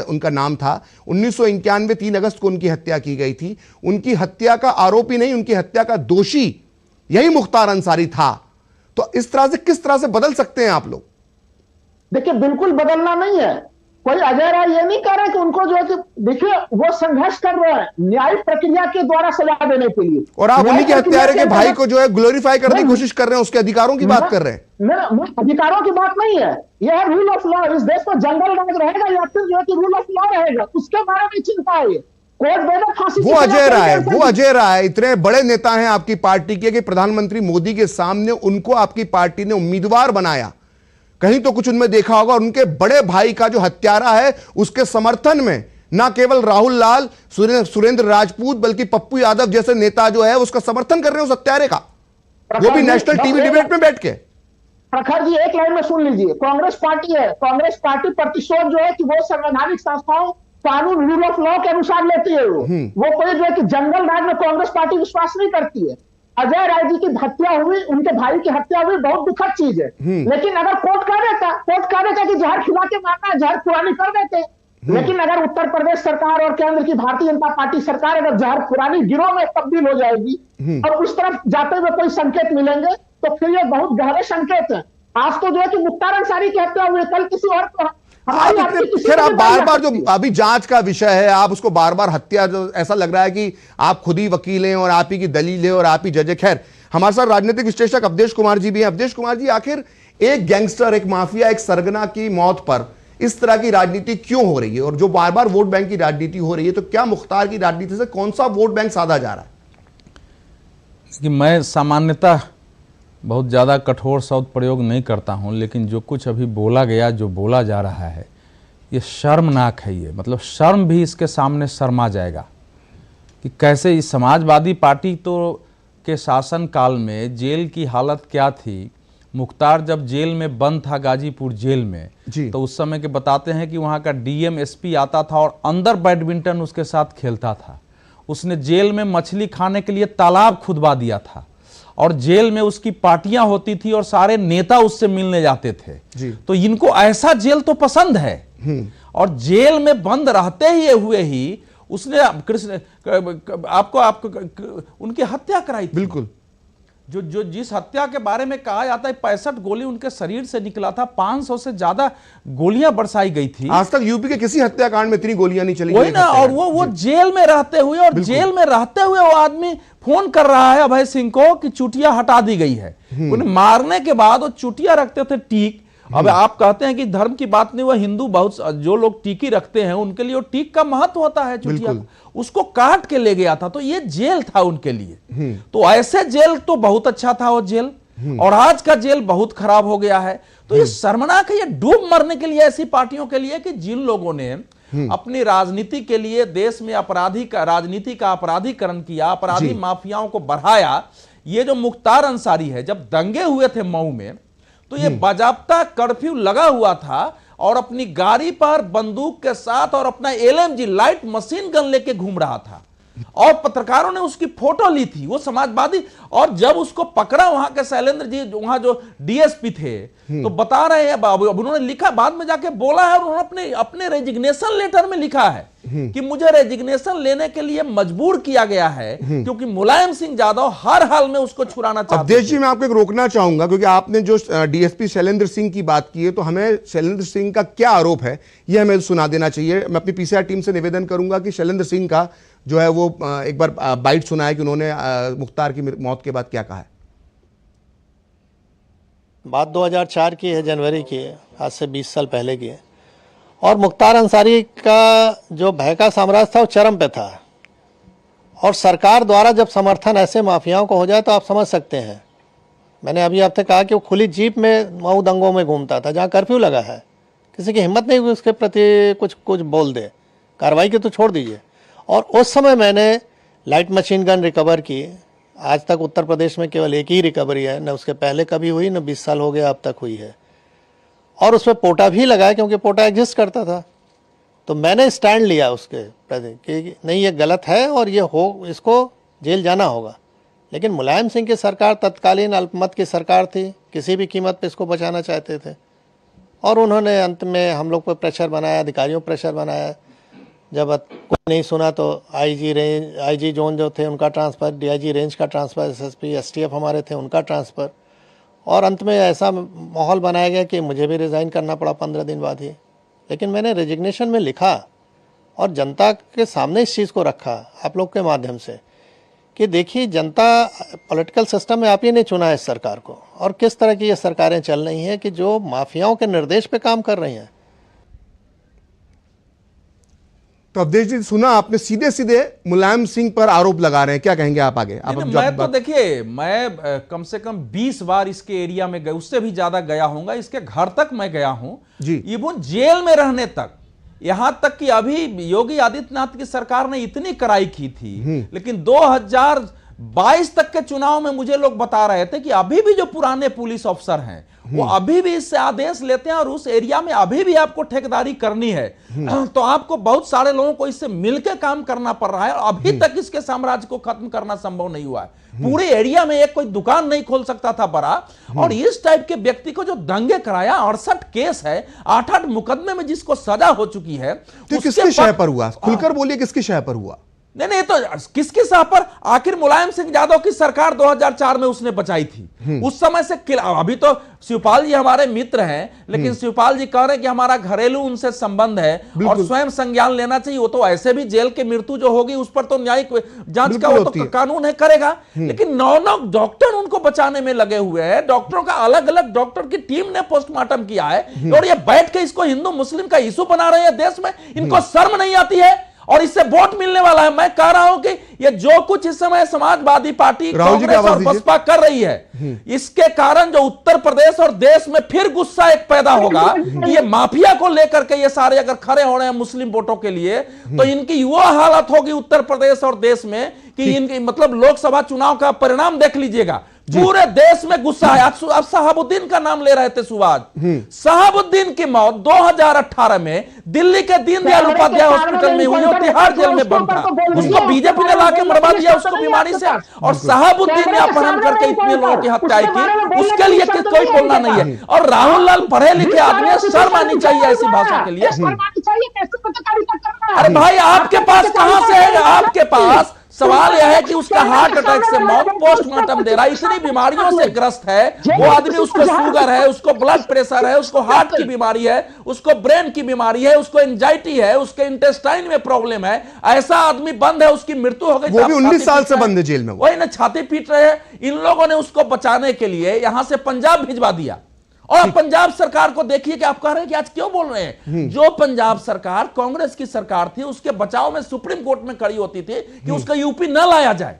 Speaker 2: उनका नाम था, 1991 3 अगस्त को उनकी हत्या की गई थी। उनकी हत्या का आरोपी नहीं, उनकी हत्या का दोषी यही मुख्तार अंसारी था। तो इस तरह से किस तरह से बदल सकते हैं आप लोग?
Speaker 13: देखिए, बिल्कुल बदलना नहीं है। कोई अजय राय ये नहीं कह रहे कि उनको जो है कि देखिए वो संघर्ष कर रहे हैं न्यायिक प्रक्रिया के द्वारा सजा देने के लिए,
Speaker 2: और आप उन्हीं के हत्यारे के भाई को जो है ग्लोरीफाई करने की कोशिश कर रहे हैं, उसके अधिकारों की बात कर रहे हैं।
Speaker 13: अधिकारों की बात नहीं है, यह है रूल ऑफ लॉ। इस देश में जंगल राज रहेगा या फिर जो है कि रूल ऑफ लॉ रहेगा, उसके बारे में चिंता है।
Speaker 2: वो अजय राय इतने बड़े नेता हैं आपकी पार्टी के कि प्रधानमंत्री मोदी के सामने उनको आपकी पार्टी ने उम्मीदवार बनाया। कहीं तो कुछ उनमें देखा होगा, और उनके बड़े भाई का जो हत्यारा है उसके समर्थन में ना केवल राहुल लाल, सुरेंद्र राजपूत, बल्कि पप्पू यादव जैसे नेता जो है उसका समर्थन कर रहे हैं उस हत्यारे का, वो भी नेशनल टीवी डिबेट में बैठ के।
Speaker 13: प्रखर जी, एक लाइन में सुन लीजिए। कांग्रेस पार्टी है, कांग्रेस पार्टी प्रतिशोध जो है कि वो संवैधानिक संस्थाओं, कानून, रूल ऑफ लॉ के अनुसार लेती है। वो कोई जो है कि जंगल राज में कांग्रेस पार्टी विश्वास नहीं करती है। अजय राय जी की हत्या हुई, उनके भाई की हत्या हुई, बहुत दुखद चीज है। लेकिन अगर कोर्ट कह देता कि जहर खिला के मारना, जहर खुरानी कर देते। लेकिन अगर उत्तर प्रदेश सरकार और केंद्र की भारतीय जनता पार्टी सरकार अगर जहर खुरानी गिरोह में तब्दील हो जाएगी और उस तरफ जाते हुए कोई संकेत मिलेंगे, तो फिर ये बहुत गहरे संकेत है। आज तो जो है कि मुख्तार अंसारी की हत्या हुई, कल किसी और
Speaker 2: फिर आप बार बार, जो अभी जांच का विषय है, आप उसको बार बार हत्या, जो ऐसा लग रहा है कि आप खुद ही वकील हैं और आप ही की दलील है और आप ही जज है। खैर, हमारे साथ राजनीतिक विश्लेषक अवधेश कुमार जी भी हैं। अवधेश कुमार जी, आखिर एक गैंगस्टर, एक माफिया, एक सरगना की मौत पर इस तरह की राजनीति क्यों हो रही है, और जो बार बार वोट बैंक की राजनीति हो रही है, तो क्या मुख्तार की राजनीति से कौन सा वोट बैंक साधा जा रहा है?
Speaker 1: कि मैं सामान्यतः बहुत ज़्यादा कठोर शब्द प्रयोग नहीं करता हूं, लेकिन जो कुछ अभी बोला गया, जो बोला जा रहा है, ये शर्मनाक है। ये मतलब शर्म भी इसके सामने शर्मा जाएगा कि कैसे इस समाजवादी पार्टी तो के शासन काल में जेल की हालत क्या थी। मुख्तार जब जेल में बंद था, गाजीपुर जेल में, तो उस समय के बताते हैं कि वहाँ का डीएम एसपी आता था और अंदर बैडमिंटन उसके साथ खेलता था। उसने जेल में मछली खाने के लिए तालाब खुदवा दिया था, और जेल में उसकी पार्टियां होती थी और सारे नेता उससे मिलने जाते थे। तो इनको ऐसा जेल तो पसंद है, और जेल में बंद रहते हुए ही उसने कृष्ण आपको उनकी हत्या कराई थी।
Speaker 2: बिल्कुल,
Speaker 1: जो जिस हत्या के बारे में कहा जाता है 65 गोली उनके शरीर से निकला था, 500 से ज्यादा गोलियां बरसाई गई थी।
Speaker 2: आज तक यूपी के किसी हत्याकांड में इतनी गोलियां नहीं चली।
Speaker 1: वही ना, और वो जेल में रहते हुए, और जेल में रहते हुए वो आदमी फोन कर रहा है अभय सिंह को कि चुटिया हटा दी गई है। उन्हें मारने के बाद वो चुटिया रखते थे टीक। अब आप कहते हैं कि धर्म की बात नहीं, वो हिंदू बहुत जो लोग टीकी रखते हैं उनके लिए वो टीक का महत्व होता है। चुटिया उसको काट के ले गया था, तो ये जेल था उनके लिए। तो ऐसे जेल तो बहुत अच्छा था वो जेल, और आज का जेल बहुत खराब हो गया है। तो ये शर्मनाक है, ये डूब मरने के लिए ऐसी पार्टियों के लिए कि जिन लोगों ने अपनी राजनीति के लिए देश में राजनीति का अपराधीकरण किया, अपराधी माफियाओं को बढ़ाया। ये जो मुख्तार अंसारी है, जब दंगे हुए थे मऊ में, तो ये बाजाब्ता कर्फ्यू लगा हुआ था और अपनी गाड़ी पर बंदूक के साथ और अपना LMG लाइट मशीन गन लेके घूम रहा था, और पत्रकारों ने उसकी फोटो ली थी, वो समाजवादी। और जब उसको पकड़ा वहां के शैलेंद्र जी, वहां जो DSP थे, तो बता रहे हैं, अब उन्होंने लिखा, बाद में जाके बोला है, और उन्होंने अपने रेजिग्नेशन लेटर में लिखा है कि मुझे रेजिग्नेशन लेने के लिए मजबूर किया गया है क्योंकि मुलायम सिंह यादव हर हाल में उसको छुड़ाना चाहते
Speaker 2: अवधेश जी, मैं आपको एक रोकना चाहूंगा, क्योंकि आपने जो DSP शैलेंद्र सिंह की बात की है, तो हमें शैलेंद्र सिंह का क्या आरोप है ये हमें सुना देना चाहिए। मैं अपनी PCR टीम से निवेदन करूंगा कि शैलेंद्र सिंह का जो है वो एक बार बाइट सुनाए कि उन्होंने मुख्तार की मौत के बाद क्या कहा है।
Speaker 14: बात 2004 की है, जनवरी की है, आज से 20 साल पहले की है। और मुख्तार अंसारी का जो भय का साम्राज्य था वो चरम पे था, और सरकार द्वारा जब समर्थन ऐसे माफियाओं को हो जाए तो आप समझ सकते हैं। मैंने अभी आपसे कहा कि वो खुली जीप में मऊ दंगों में घूमता था, जहाँ कर्फ्यू लगा है, किसी की हिम्मत नहीं हुई उसके प्रति कुछ बोल दे, कार्रवाई की तो छोड़ दीजिए। और उस समय मैंने लाइट मशीन गन रिकवर की। आज तक उत्तर प्रदेश में केवल एक ही रिकवरी है, न उसके पहले कभी हुई, न 20 साल हो गया अब तक हुई है। और उसमें पोटा भी लगाया, क्योंकि पोटा एग्जिस्ट करता था। तो मैंने स्टैंड लिया उसके प्रति कि नहीं, ये गलत है और ये इसको जेल जाना होगा। लेकिन मुलायम सिंह की सरकार तत्कालीन अल्पमत की सरकार थी, किसी भी कीमत पे इसको बचाना चाहते थे, और उन्होंने अंत में हम लोग पर प्रेशर बनाया, अधिकारियों पर प्रेशर बनाया। जब कोई नहीं सुना तो IG जोन जो थे उनका ट्रांसफ़र, DIG रेंज का ट्रांसफ़र, SSP STF हमारे थे उनका ट्रांसफ़र, और अंत में ऐसा माहौल बनाया गया कि मुझे भी रिज़ाइन करना पड़ा 15 दिन बाद ही। लेकिन मैंने रेजिग्नेशन में लिखा और जनता के सामने इस चीज़ को रखा आप लोग के माध्यम से कि देखिए, जनता पॉलिटिकल सिस्टम में आप ही ने चुना है इस सरकार को, और किस तरह की ये सरकारें चल रही हैं कि जो माफियाओं के निर्देश पे काम कर रही हैं।
Speaker 2: तो अवधेश जी, सुना आपने, सीधे सीधे मुलायम सिंह पर आरोप लगा रहे हैं, क्या कहेंगे आप आगे?
Speaker 1: मैं तो देखिए, मैं कम से कम 20 बार इसके एरिया में गया, उससे भी ज्यादा गया हूंगा। इसके घर तक मैं गया हूं, इवन जेल में रहने तक, यहां तक कि अभी योगी आदित्यनाथ की सरकार ने इतनी कड़ाई की थी, लेकिन 2022 तक के चुनाव में मुझे लोग बता रहे थे कि अभी भी जो पुराने पुलिस अफसर हैं वो अभी भी इससे आदेश लेते हैं, और उस एरिया में अभी भी आपको ठेकेदारी करनी है तो आपको बहुत सारे लोगों को इससे मिलकर काम करना पड़ रहा है, और अभी तक इसके साम्राज्य को खत्म करना संभव नहीं हुआ है। पूरे एरिया में एक कोई दुकान नहीं खोल सकता था बड़ा, और इस टाइप के व्यक्ति को जो दंगे कराया, 68 केस है, 8-8 मुकदमे में जिसको सजा हो चुकी है,
Speaker 2: तो किसकी शय पर हुआ? खुलकर बोलिए, किसकी शय पर हुआ?
Speaker 1: नहीं, तो किसके साथ पर? आखिर मुलायम सिंह यादव की सरकार 2004 में उसने बचाई थी। उस समय से अभी तो शिवपाल जी हमारे मित्र हैं, लेकिन शिवपाल जी कह रहे हैं कि हमारा घरेलू उनसे संबंध है और स्वयं संज्ञान लेना चाहिए। वो तो ऐसे भी जेल के मृत्यु जो होगी उस पर तो न्यायिक जांच का वो तो कानून है, करेगा। लेकिन 9 डॉक्टर उनको बचाने में लगे हुए हैं। डॉक्टरों का अलग अलग डॉक्टर की टीम ने पोस्टमार्टम किया है, और ये बैठ के इसको हिंदू मुस्लिम का इशू बना रहे हैं देश में। इनको शर्म नहीं आती है, और इससे वोट मिलने वाला है। मैं कह रहा हूं कि ये जो कुछ इस समय समाजवादी पार्टी, कांग्रेस और बसपा कर रही है, इसके कारण जो उत्तर प्रदेश और देश में फिर गुस्सा एक पैदा होगा कि ये माफिया को लेकर के ये सारे अगर खड़े हो रहे हैं मुस्लिम वोटों के लिए, तो इनकी वो हालत होगी उत्तर प्रदेश और देश में कि इनकी मतलब लोकसभा चुनाव का परिणाम देख लीजिएगा। पूरे देश में गुस्सा है। आप शहाबुद्दीन का नाम ले रहे थे, सुभाष शहाबुद्दीन की मौत 2018 में दिल्ली के दीनदयाल उपाध्याय हॉस्पिटल में हुई, तिहाड़ जेल में बंद था। उसको बीजेपी ने लाके मरवा दिया उसको बीमारी से, और शहाबुद्दीन ने अपहरण करके इतने लोगों की हत्या की, उसके लिए कोई बोलना नहीं है। और राहुल लाल पढ़े लिखे आदमी, शर्म आनी चाहिए ऐसी भाषा के लिए। अरे भाई, आपके पास कहां से है? आपके पास सवाल यह है कि उसका हार्ट अटैक से मौत, पोस्टमार्टम दे रहा है, इतनी बीमारियों से ग्रस्त है वो आदमी, उसको शुगर है, उसको ब्लड प्रेशर है, उसको हार्ट की बीमारी है, उसको ब्रेन की बीमारी है, उसको एंजाइटी है, उसके इंटेस्टाइन में प्रॉब्लम है, ऐसा आदमी बंद है, उसकी मृत्यु हो गई,
Speaker 2: वो भी 19 साल से बंद है जेल में।
Speaker 1: वही ना छाती पीट रहे हैं। इन लोगों ने उसको बचाने के लिए यहां से पंजाब भिजवा दिया। और पंजाब सरकार को देखिए कि आप कह रहे हैं कि आज क्यों बोल रहे हैं, जो पंजाब सरकार कांग्रेस की सरकार थी उसके बचाव में सुप्रीम कोर्ट में खड़ी होती थी कि उसका यूपी न लाया जाए।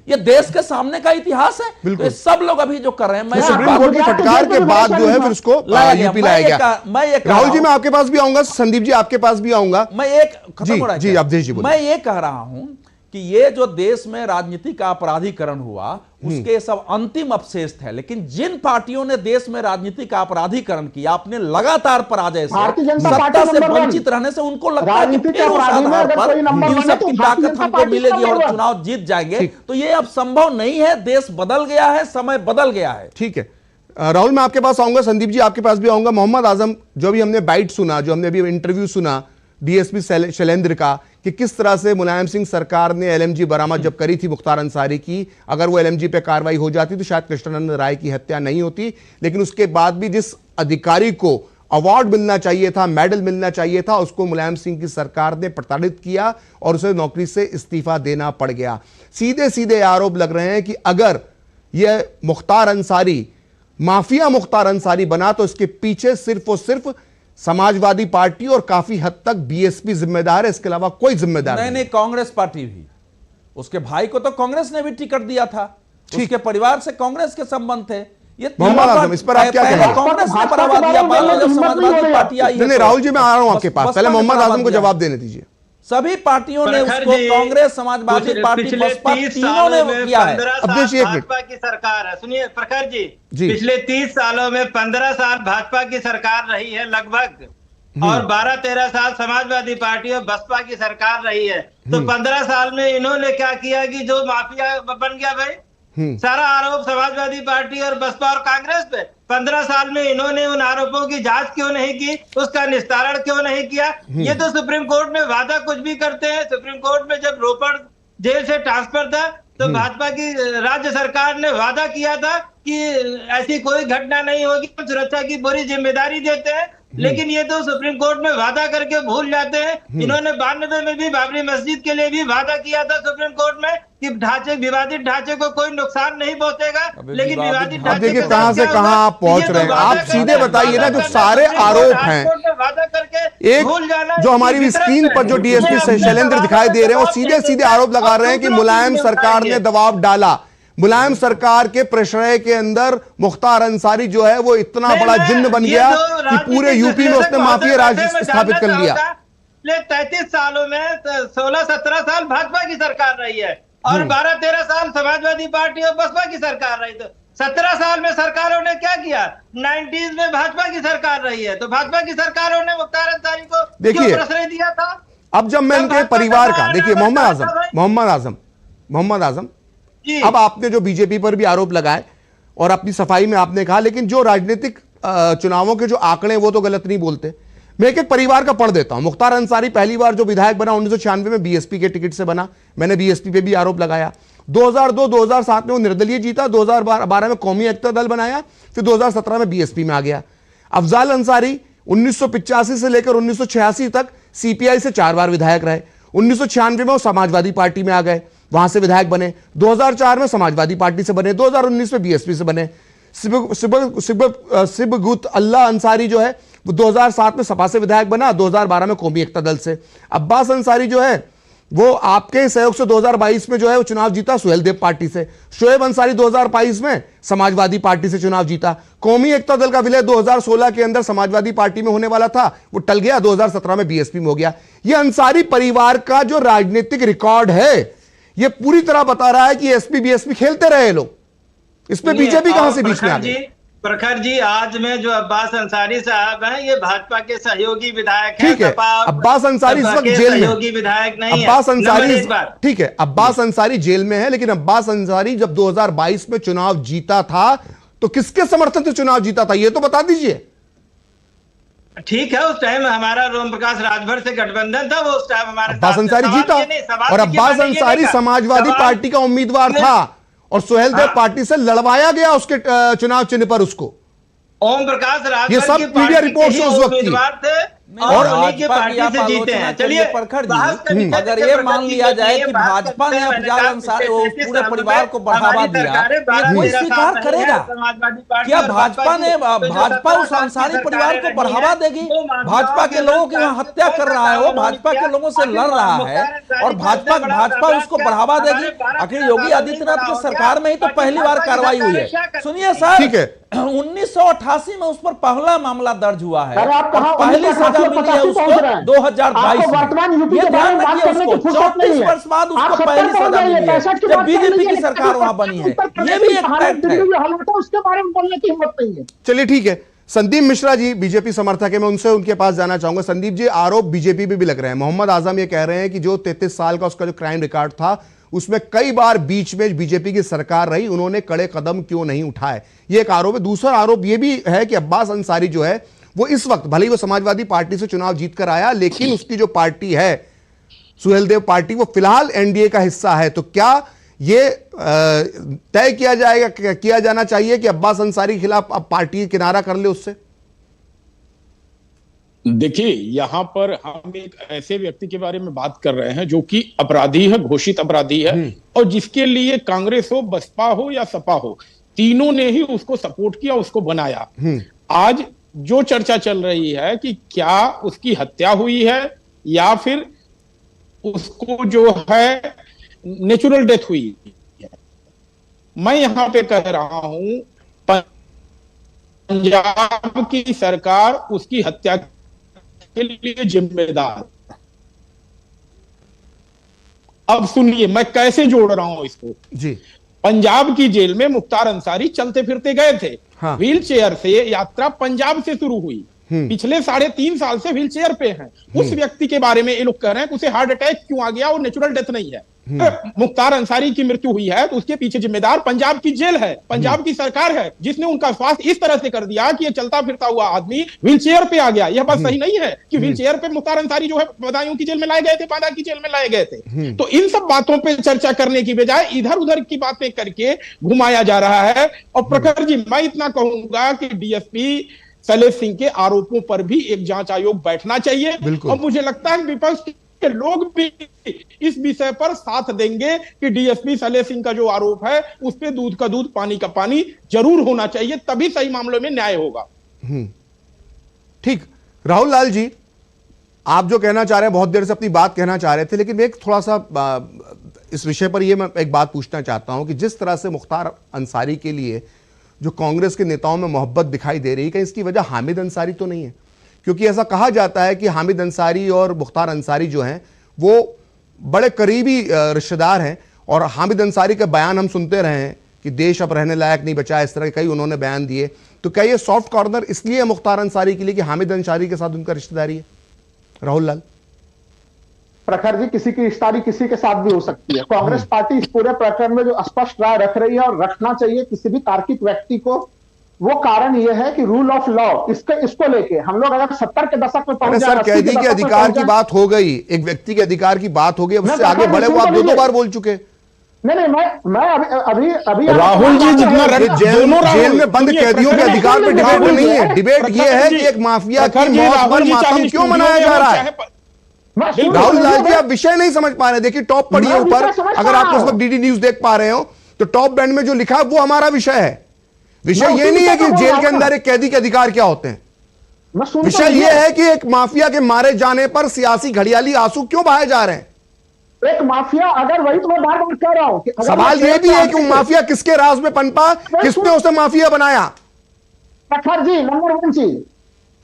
Speaker 1: ये देश के सामने का इतिहास है। तो ये सब लोग अभी जो कर रहे हैं, मैं
Speaker 2: सुप्रीम कोर्ट की फटकार के बाद जो है फिर उसको यूपी लाया गया।
Speaker 1: मैं ये
Speaker 2: राहुल जी मैं आपके पास भी आऊंगा, संदीप जी आपके पास भी आऊंगा।
Speaker 1: मैं एक खत्म हो रहा है
Speaker 2: अवधेश जी
Speaker 1: मैं ये कह रहा हूं कि ये जो देश में राजनीति का अपराधीकरण हुआ उसके सब अंतिम अवशेष थे, लेकिन जिन पार्टियों ने देश में राजनीति का अपराधीकरण किया, अपने लगातार पराजय से, सत्ता से वंचित रहने से उनको लगता है कि फिर उस आधार पर इन सब की ताकत हमको मिलेगी और चुनाव जीत जाएंगे। तो ये अब संभव नहीं है। देश बदल गया है, समय बदल गया है।
Speaker 2: ठीक है राहुल, मैं आपके पास आऊंगा, संदीप जी आपके पास भी आऊंगा। मोहम्मद आजम, जो भी हमने बाइट सुना, जो हमने अभी इंटरव्यू सुना डीएसपी शैलेंद्र का, कि किस तरह से मुलायम सिंह सरकार ने एलएमजी बरामद जब करी थी मुख्तार अंसारी की, अगर वो एलएमजी पे कार्रवाई हो जाती तो शायद कृष्णानंद राय की हत्या नहीं होती। लेकिन उसके बाद भी जिस अधिकारी को अवार्ड मिलना चाहिए था, मेडल मिलना चाहिए था, उसको मुलायम सिंह की सरकार ने प्रताड़ित किया और उसे नौकरी से इस्तीफा देना पड़ गया। सीधे सीधे आरोप लग रहे हैं कि अगर यह मुख्तार अंसारी माफिया मुख्तार अंसारी बना तो इसके पीछे सिर्फ और सिर्फ समाजवादी पार्टी और काफी हद तक बीएसपी जिम्मेदार है, इसके अलावा कोई जिम्मेदार
Speaker 1: नहीं। कांग्रेस पार्टी भी, उसके भाई को तो कांग्रेस ने भी टिकट दिया था, उसके परिवार से कांग्रेस के संबंध थे। ये
Speaker 2: मोहम्मद आजम, इस पर आप क्या कहेंगे?
Speaker 1: कांग्रेस ने बढ़ावा दिया, बाद में जब समाजवादी पार्टी आई।
Speaker 2: नहीं राहुल जी मैं आ रहा हूं आपके पास, पहले मोहम्मद आजम को जवाब देने दीजिए।
Speaker 1: सभी पार्टियों ने उसको, कांग्रेस, समाजवादी पार्टी, बसपा, तीनों ने किया है।
Speaker 11: भाजपा की सरकार है, सुनिए प्रखर जी, पिछले 30 सालों में 15 साल भाजपा की सरकार रही है लगभग, और 12-13 साल समाजवादी पार्टी और बसपा की सरकार रही है। तो 15 साल में इन्होंने क्या किया कि जो माफिया बन गया भाई, सारा आरोप समाजवादी पार्टी और बसपा और कांग्रेस पे। 15 साल में इन्होंने उन आरोपों की जांच क्यों नहीं की, उसका निस्तारण क्यों नहीं किया? ये तो सुप्रीम कोर्ट में वादा कुछ भी करते हैं। सुप्रीम कोर्ट में जब रोपड़ जेल से ट्रांसफर था तो भाजपा की राज्य सरकार ने वादा किया था कि ऐसी कोई घटना नहीं होगी, सुरक्षा की पूरी जिम्मेदारी देते हैं। लेकिन ये तो सुप्रीम कोर्ट में वादा करके भूल जाते हैं। इन्होंने 92 में भी बाबरी मस्जिद के लिए भी वादा किया था सुप्रीम कोर्ट में कि ढांचे, विवादित ढांचे को कोई नुकसान नहीं पहुंचेगा। लेकिन विवादित ढांचे
Speaker 2: देखिए कहां से कहां आप पहुंच रहे हैं। आप सीधे बताइए ना, जो सारे आरोप हैं, एक जो हमारी स्क्रीन पर जो डीएसपी शैलेंद्र दिखाई दे रहे हैं, वो सीधे सीधे आरोप लगा रहे हैं कि मुलायम सरकार ने दबाव डाला, मुलायम सरकार के प्रश्रय के अंदर मुख्तार अंसारी जो है वो इतना बड़ा जिन्न बन गया कि पूरे यूपी में उसने माफिया राज स्थापित कर लिया।
Speaker 11: 33 सालों में 16-17 साल भाजपा की सरकार रही है और 12-13 साल समाजवादी पार्टी और बसपा की सरकार रही। तो 17 साल में सरकारों ने क्या किया? 90s में भाजपा की सरकार रही है, तो भाजपा की सरकारों ने मुख्तार अंसारी को क्यों प्रश्रय दिया था?
Speaker 2: अब जब मैं इनके परिवार का देखिए, मोहम्मद आजम अब आपने जो बीजेपी पर भी आरोप लगाए और अपनी सफाई में आपने कहा, लेकिन जो राजनीतिक चुनावों के जो आंकड़े वो तो गलत नहीं बोलते। मैं एक परिवार का पढ़ देता हूं। मुख्तार अंसारी पहली बार जो विधायक बना 1996 में बीएसपी के टिकट से बना, मैंने बीएसपी पे भी आरोप लगाया। 2002-2007 में वो निर्दलीय जीता, 2012 में कौमी एकता दल बनाया, फिर 2017 में बीएसपी में आ गया। अफजाल अंसारी 1985 से लेकर 1986 तक सीपीआई से 4 बार विधायक रहे। 1996 में वो समाजवादी पार्टी में आ गए, वहां से विधायक बने। 2004 में समाजवादी पार्टी से बने, 2019 में बीएसपी से बने। सिबगुत अल्लाह अंसारी जो है वो 2007 में सपा से विधायक बना, 2012 में कौमी एकता दल से। अब्बास अंसारी जो है वो आपके सहयोग से 2022 में जो है वो चुनाव जीता सुहेलदेव पार्टी से। शोएब अंसारी 2022 में समाजवादी पार्टी से चुनाव जीता। कौमी एकता दल का विलय 2016 के अंदर समाजवादी पार्टी में होने वाला था, वो टल गया, 2017 में बीएसपी में हो गया। ये अंसारी परिवार का जो राजनीतिक रिकॉर्ड है ये पूरी तरह बता रहा है कि एसपी बीएसपी खेलते रहे लोग। इसमें बीजेपी कहां से बीच में आ गई?
Speaker 11: प्रखर जी, आज में जो अब्बास अंसारी साहब हैं ये भाजपा के सहयोगी विधायक हैं।
Speaker 2: ठीक है, अब्बास अंसारी इस वक्त जेल में,
Speaker 11: सहयोगी विधायक नहीं है।
Speaker 2: अब्बास अंसारी, ठीक है, अब्बास अंसारी जेल में है, लेकिन अब्बास अंसारी जब 2022 में चुनाव जीता था तो किसके समर्थन से चुनाव जीता था ये तो बता दीजिए।
Speaker 11: ठीक है, उस टाइम हमारा ओम प्रकाश राजभर से गठबंधन था, वो उस टाइम हमारे
Speaker 2: अब्बास अंसारी जीता और अब्बास अंसारी समाजवादी पार्टी का उम्मीदवार था और सुहेलदेव पार्टी से लड़वाया गया उसके चुनाव चिन्ह पर उसको।
Speaker 11: ओम प्रकाश राजभर
Speaker 2: ये सब मीडिया रिपोर्ट्स उस वक्त
Speaker 11: उम्मीदवार थे और उन्हीं के पार्टी से जीते हैं। चलिए
Speaker 1: प्रखर जी, अगर ये मान लिया जाए कि भाजपा ने अफजाल अंसारी पूरे परिवार को बढ़ावा दिया, कोई स्वीकार करेगा क्या? भाजपा उस अंसारी परिवार को बढ़ावा देगी? भाजपा के लोगों की वहां हत्या कर रहा है, वो भाजपा के लोगों से लड़ रहा है और भाजपा उसको बढ़ावा देगी? आखिर योगी आदित्यनाथ की सरकार में ही तो पहली बार कार्रवाई हुई है। सुनिए सर,
Speaker 2: ठीक है,
Speaker 1: 1988 में उस पर पहला मामला दर्ज हुआ है,
Speaker 13: पहली
Speaker 1: सजा मिली है उसको 2022 में। ये ध्यान रखिए, उसको 34 वर्ष बाद उसको पहली सजा मिली है जब बीजेपी की सरकार वहां बनी है। ये भी एक फैक्ट है,
Speaker 13: उसके बारे में बोलने की हिम्मत नहीं है।
Speaker 2: चलिए ठीक है, संदीप मिश्रा जी बीजेपी समर्थक है, मैं उनसे उनके पास जाना चाहूंगा। संदीप जी, आरोप बीजेपी पे भी लग रहे हैं। मोहम्मद आजम ये कह रहे हैं कि जो 33 साल का उसका जो क्राइम रिकॉर्ड था उसमें कई बार बीच में बीजेपी की सरकार रही, उन्होंने कड़े कदम क्यों नहीं उठाए, ये एक आरोप है। दूसरा आरोप ये भी है कि अब्बास अंसारी जो है वो इस वक्त भले ही वो समाजवादी पार्टी से चुनाव जीत कर आया, लेकिन उसकी जो पार्टी है सुहेलदेव पार्टी, वो फिलहाल एनडीए का हिस्सा है। तो क्या ये तय किया जाना चाहिए कि अब्बास अंसारी के खिलाफ अब पार्टी किनारा कर ले उससे?
Speaker 12: देखिए, यहां पर हम एक ऐसे व्यक्ति के बारे में बात कर रहे हैं जो कि अपराधी है, घोषित अपराधी है, और जिसके लिए कांग्रेस हो, बसपा हो या सपा हो, तीनों ने ही उसको सपोर्ट किया, उसको बनाया। आज जो चर्चा चल रही है कि क्या उसकी हत्या हुई है या फिर उसको जो है नेचुरल डेथ हुई है, मैं यहां पे कह रहा हूं पंजाब की सरकार उसकी हत्या के लिए जिम्मेदार। अब सुनिए मैं कैसे जोड़ रहा हूं इसको
Speaker 2: जी।
Speaker 12: पंजाब की जेल में मुख्तार अंसारी चलते फिरते गए थे। हाँ। व्हील चेयर से यात्रा पंजाब से शुरू हुई, पिछले 3.5 साल से व्हील चेयर पे हैं। उस व्यक्ति के बारे में ये लोग कह रहे हैं कि उसे हार्ट अटैक क्यों आ गया और नेचुरल डेथ नहीं है। मुख्तार अंसारी की मृत्यु हुई है तो उसके पीछे जिम्मेदार पंजाब की जेल है, पंजाब की सरकार है, जिसने उनका स्वास्थ्य इस तरह से कर दिया कि ये चलता फिरता हुआ आदमी व्हील चेयर पे आ गया। यह बात सही नहीं है कि व्हील चेयर पे मुख्तार अंसारी जो है बदायूं की जेल में लाए गए थे, बांदा की जेल में लाए गए थे। तो इन सब बातों पे चर्चा करने की बजाय इधर उधर की बातें करके घुमाया जा रहा है। और प्रखर जी, मैं इतना कहूंगा कि डीएसपी शैलेश सिंह के आरोपों पर भी एक जांच आयोग बैठना चाहिए और मुझे लगता है विपक्ष के लोग भी इस विषय पर साथ देंगे कि डीएसपी शैलेश सिंह का जो आरोप है उस पे दूध का दूध पानी का पानी जरूर होना चाहिए, तभी सही मामलों में न्याय होगा।
Speaker 2: ठीक, राहुल लाल जी, आप जो कहना चाह रहे हैं, बहुत देर से अपनी बात कहना चाह रहे थे, लेकिन मैं एक थोड़ा सा इस विषय पर मैं एक बात पूछना चाहता हूं कि जिस तरह से मुख्तार अंसारी के लिए जो कांग्रेस के नेताओं में मोहब्बत दिखाई दे रही है, इसकी वजह हामिद अंसारी तो नहीं है? क्योंकि ऐसा कहा जाता है कि हामिद अंसारी और मुख्तार अंसारी जो हैं वो बड़े करीबी रिश्तेदार हैं और हामिद अंसारी का बयान हम सुनते रहे हैं कि देश अब रहने लायक नहीं बचा, इस तरह के कई उन्होंने बयान दिए। तो क्या ये सॉफ्ट कॉर्नर इसलिए मुख्तार अंसारी के लिए कि हामिद अंसारी के साथ उनका रिश्तेदारी है? राहुल लाल
Speaker 13: प्रखर जी, किसी की रिश्तेदारी किसी के साथ भी हो सकती है। कांग्रेस पार्टी इस पूरे प्रकरण में जो स्पष्ट राय रख रही है और रखना चाहिए किसी भी तार्किक व्यक्ति को, वो कारण यह है कि रूल ऑफ लॉ इसको लेके हम लोग अगर 70 के दशक में पहुंच जाए,
Speaker 2: कैदी के अधिकार की बात हो गई, एक व्यक्ति के अधिकार की बात हो गई, उससे आगे बढ़े वो आप 2 बार बोल चुके।
Speaker 13: नहीं, मैं अभी
Speaker 12: राहुल जी जितना
Speaker 2: जेल में बंद कैदियों के अधिकार पर डिबेट नहीं है। डिबेट ये है कि एक माफिया की मौत पर मातम क्यों मनाया जा रहा है। राहुल लाल जी, आप विषय नहीं समझ पा रहे। देखिए टॉप पढ़िए ऊपर, अगर आप उस वक्त डीडी न्यूज देख पा रहे हो तो टॉप बैंड में जो लिखा है वो हमारा विषय है। विषय ये नहीं है कि जेल के अंदर एक कैदी के अधिकार क्या होते हैं। विषय ये है कि एक माफिया के मारे जाने पर सियासी घड़ियाली आंसू क्यों बहाए जा रहे हैं।
Speaker 13: एक माफिया, अगर वही तो मैं बार बार कह रहा हूं कि
Speaker 2: सवाल ये भी है कि माफिया किसके राज में पनपा, किसने उसे माफिया बनाया।
Speaker 13: प्रखर जी, नंबर 1 चीज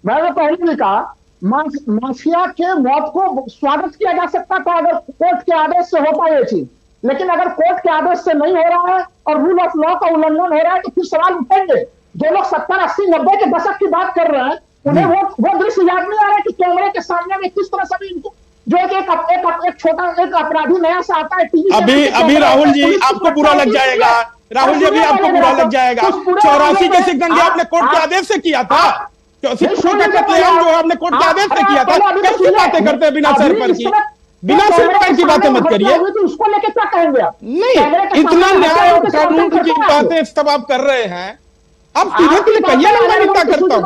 Speaker 13: मैंने पहले भी कहा, माफिया के मौत को स्वागत किया जा सकता था अगर कोर्ट के आदेश से होता ये चीज, लेकिन अगर कोर्ट के आदेश से नहीं हो रहा है और रूल ऑफ लॉ का उल्लंघन हो रहा है तो फिर सवाल उठेंगे। जो लोग 70, 80, 90 के दशक की बात कर रहे हैं उन्हें वो दृश्य याद नहीं आ रहा है कि कैमरे के सामने में किस तरह से इनको जो एक छोटा एक अपराधी नया सा आता है टीवी।
Speaker 12: अभी राहुल जी आपको बुरा लग जाएगा, राहुल जी अभी आपको बुरा लग जाएगा। 84 के सिकंदर आपने कोर्ट के आदेश से किया था। सिखों का कत्लेआम जो हमने कोर्ट के आदेश से किया था, कैसी बातें करते हैं बिना सर पर की, बिना सिर पर की बातें मत करिए।
Speaker 13: उसको लेके क्या कहेंगे आप?
Speaker 12: नहीं, इतना न्याय और कानून की बातें सब आप कर रहे हैं, आप सीधे सीधे कहिए ना, मैं निंदा करता हूँ।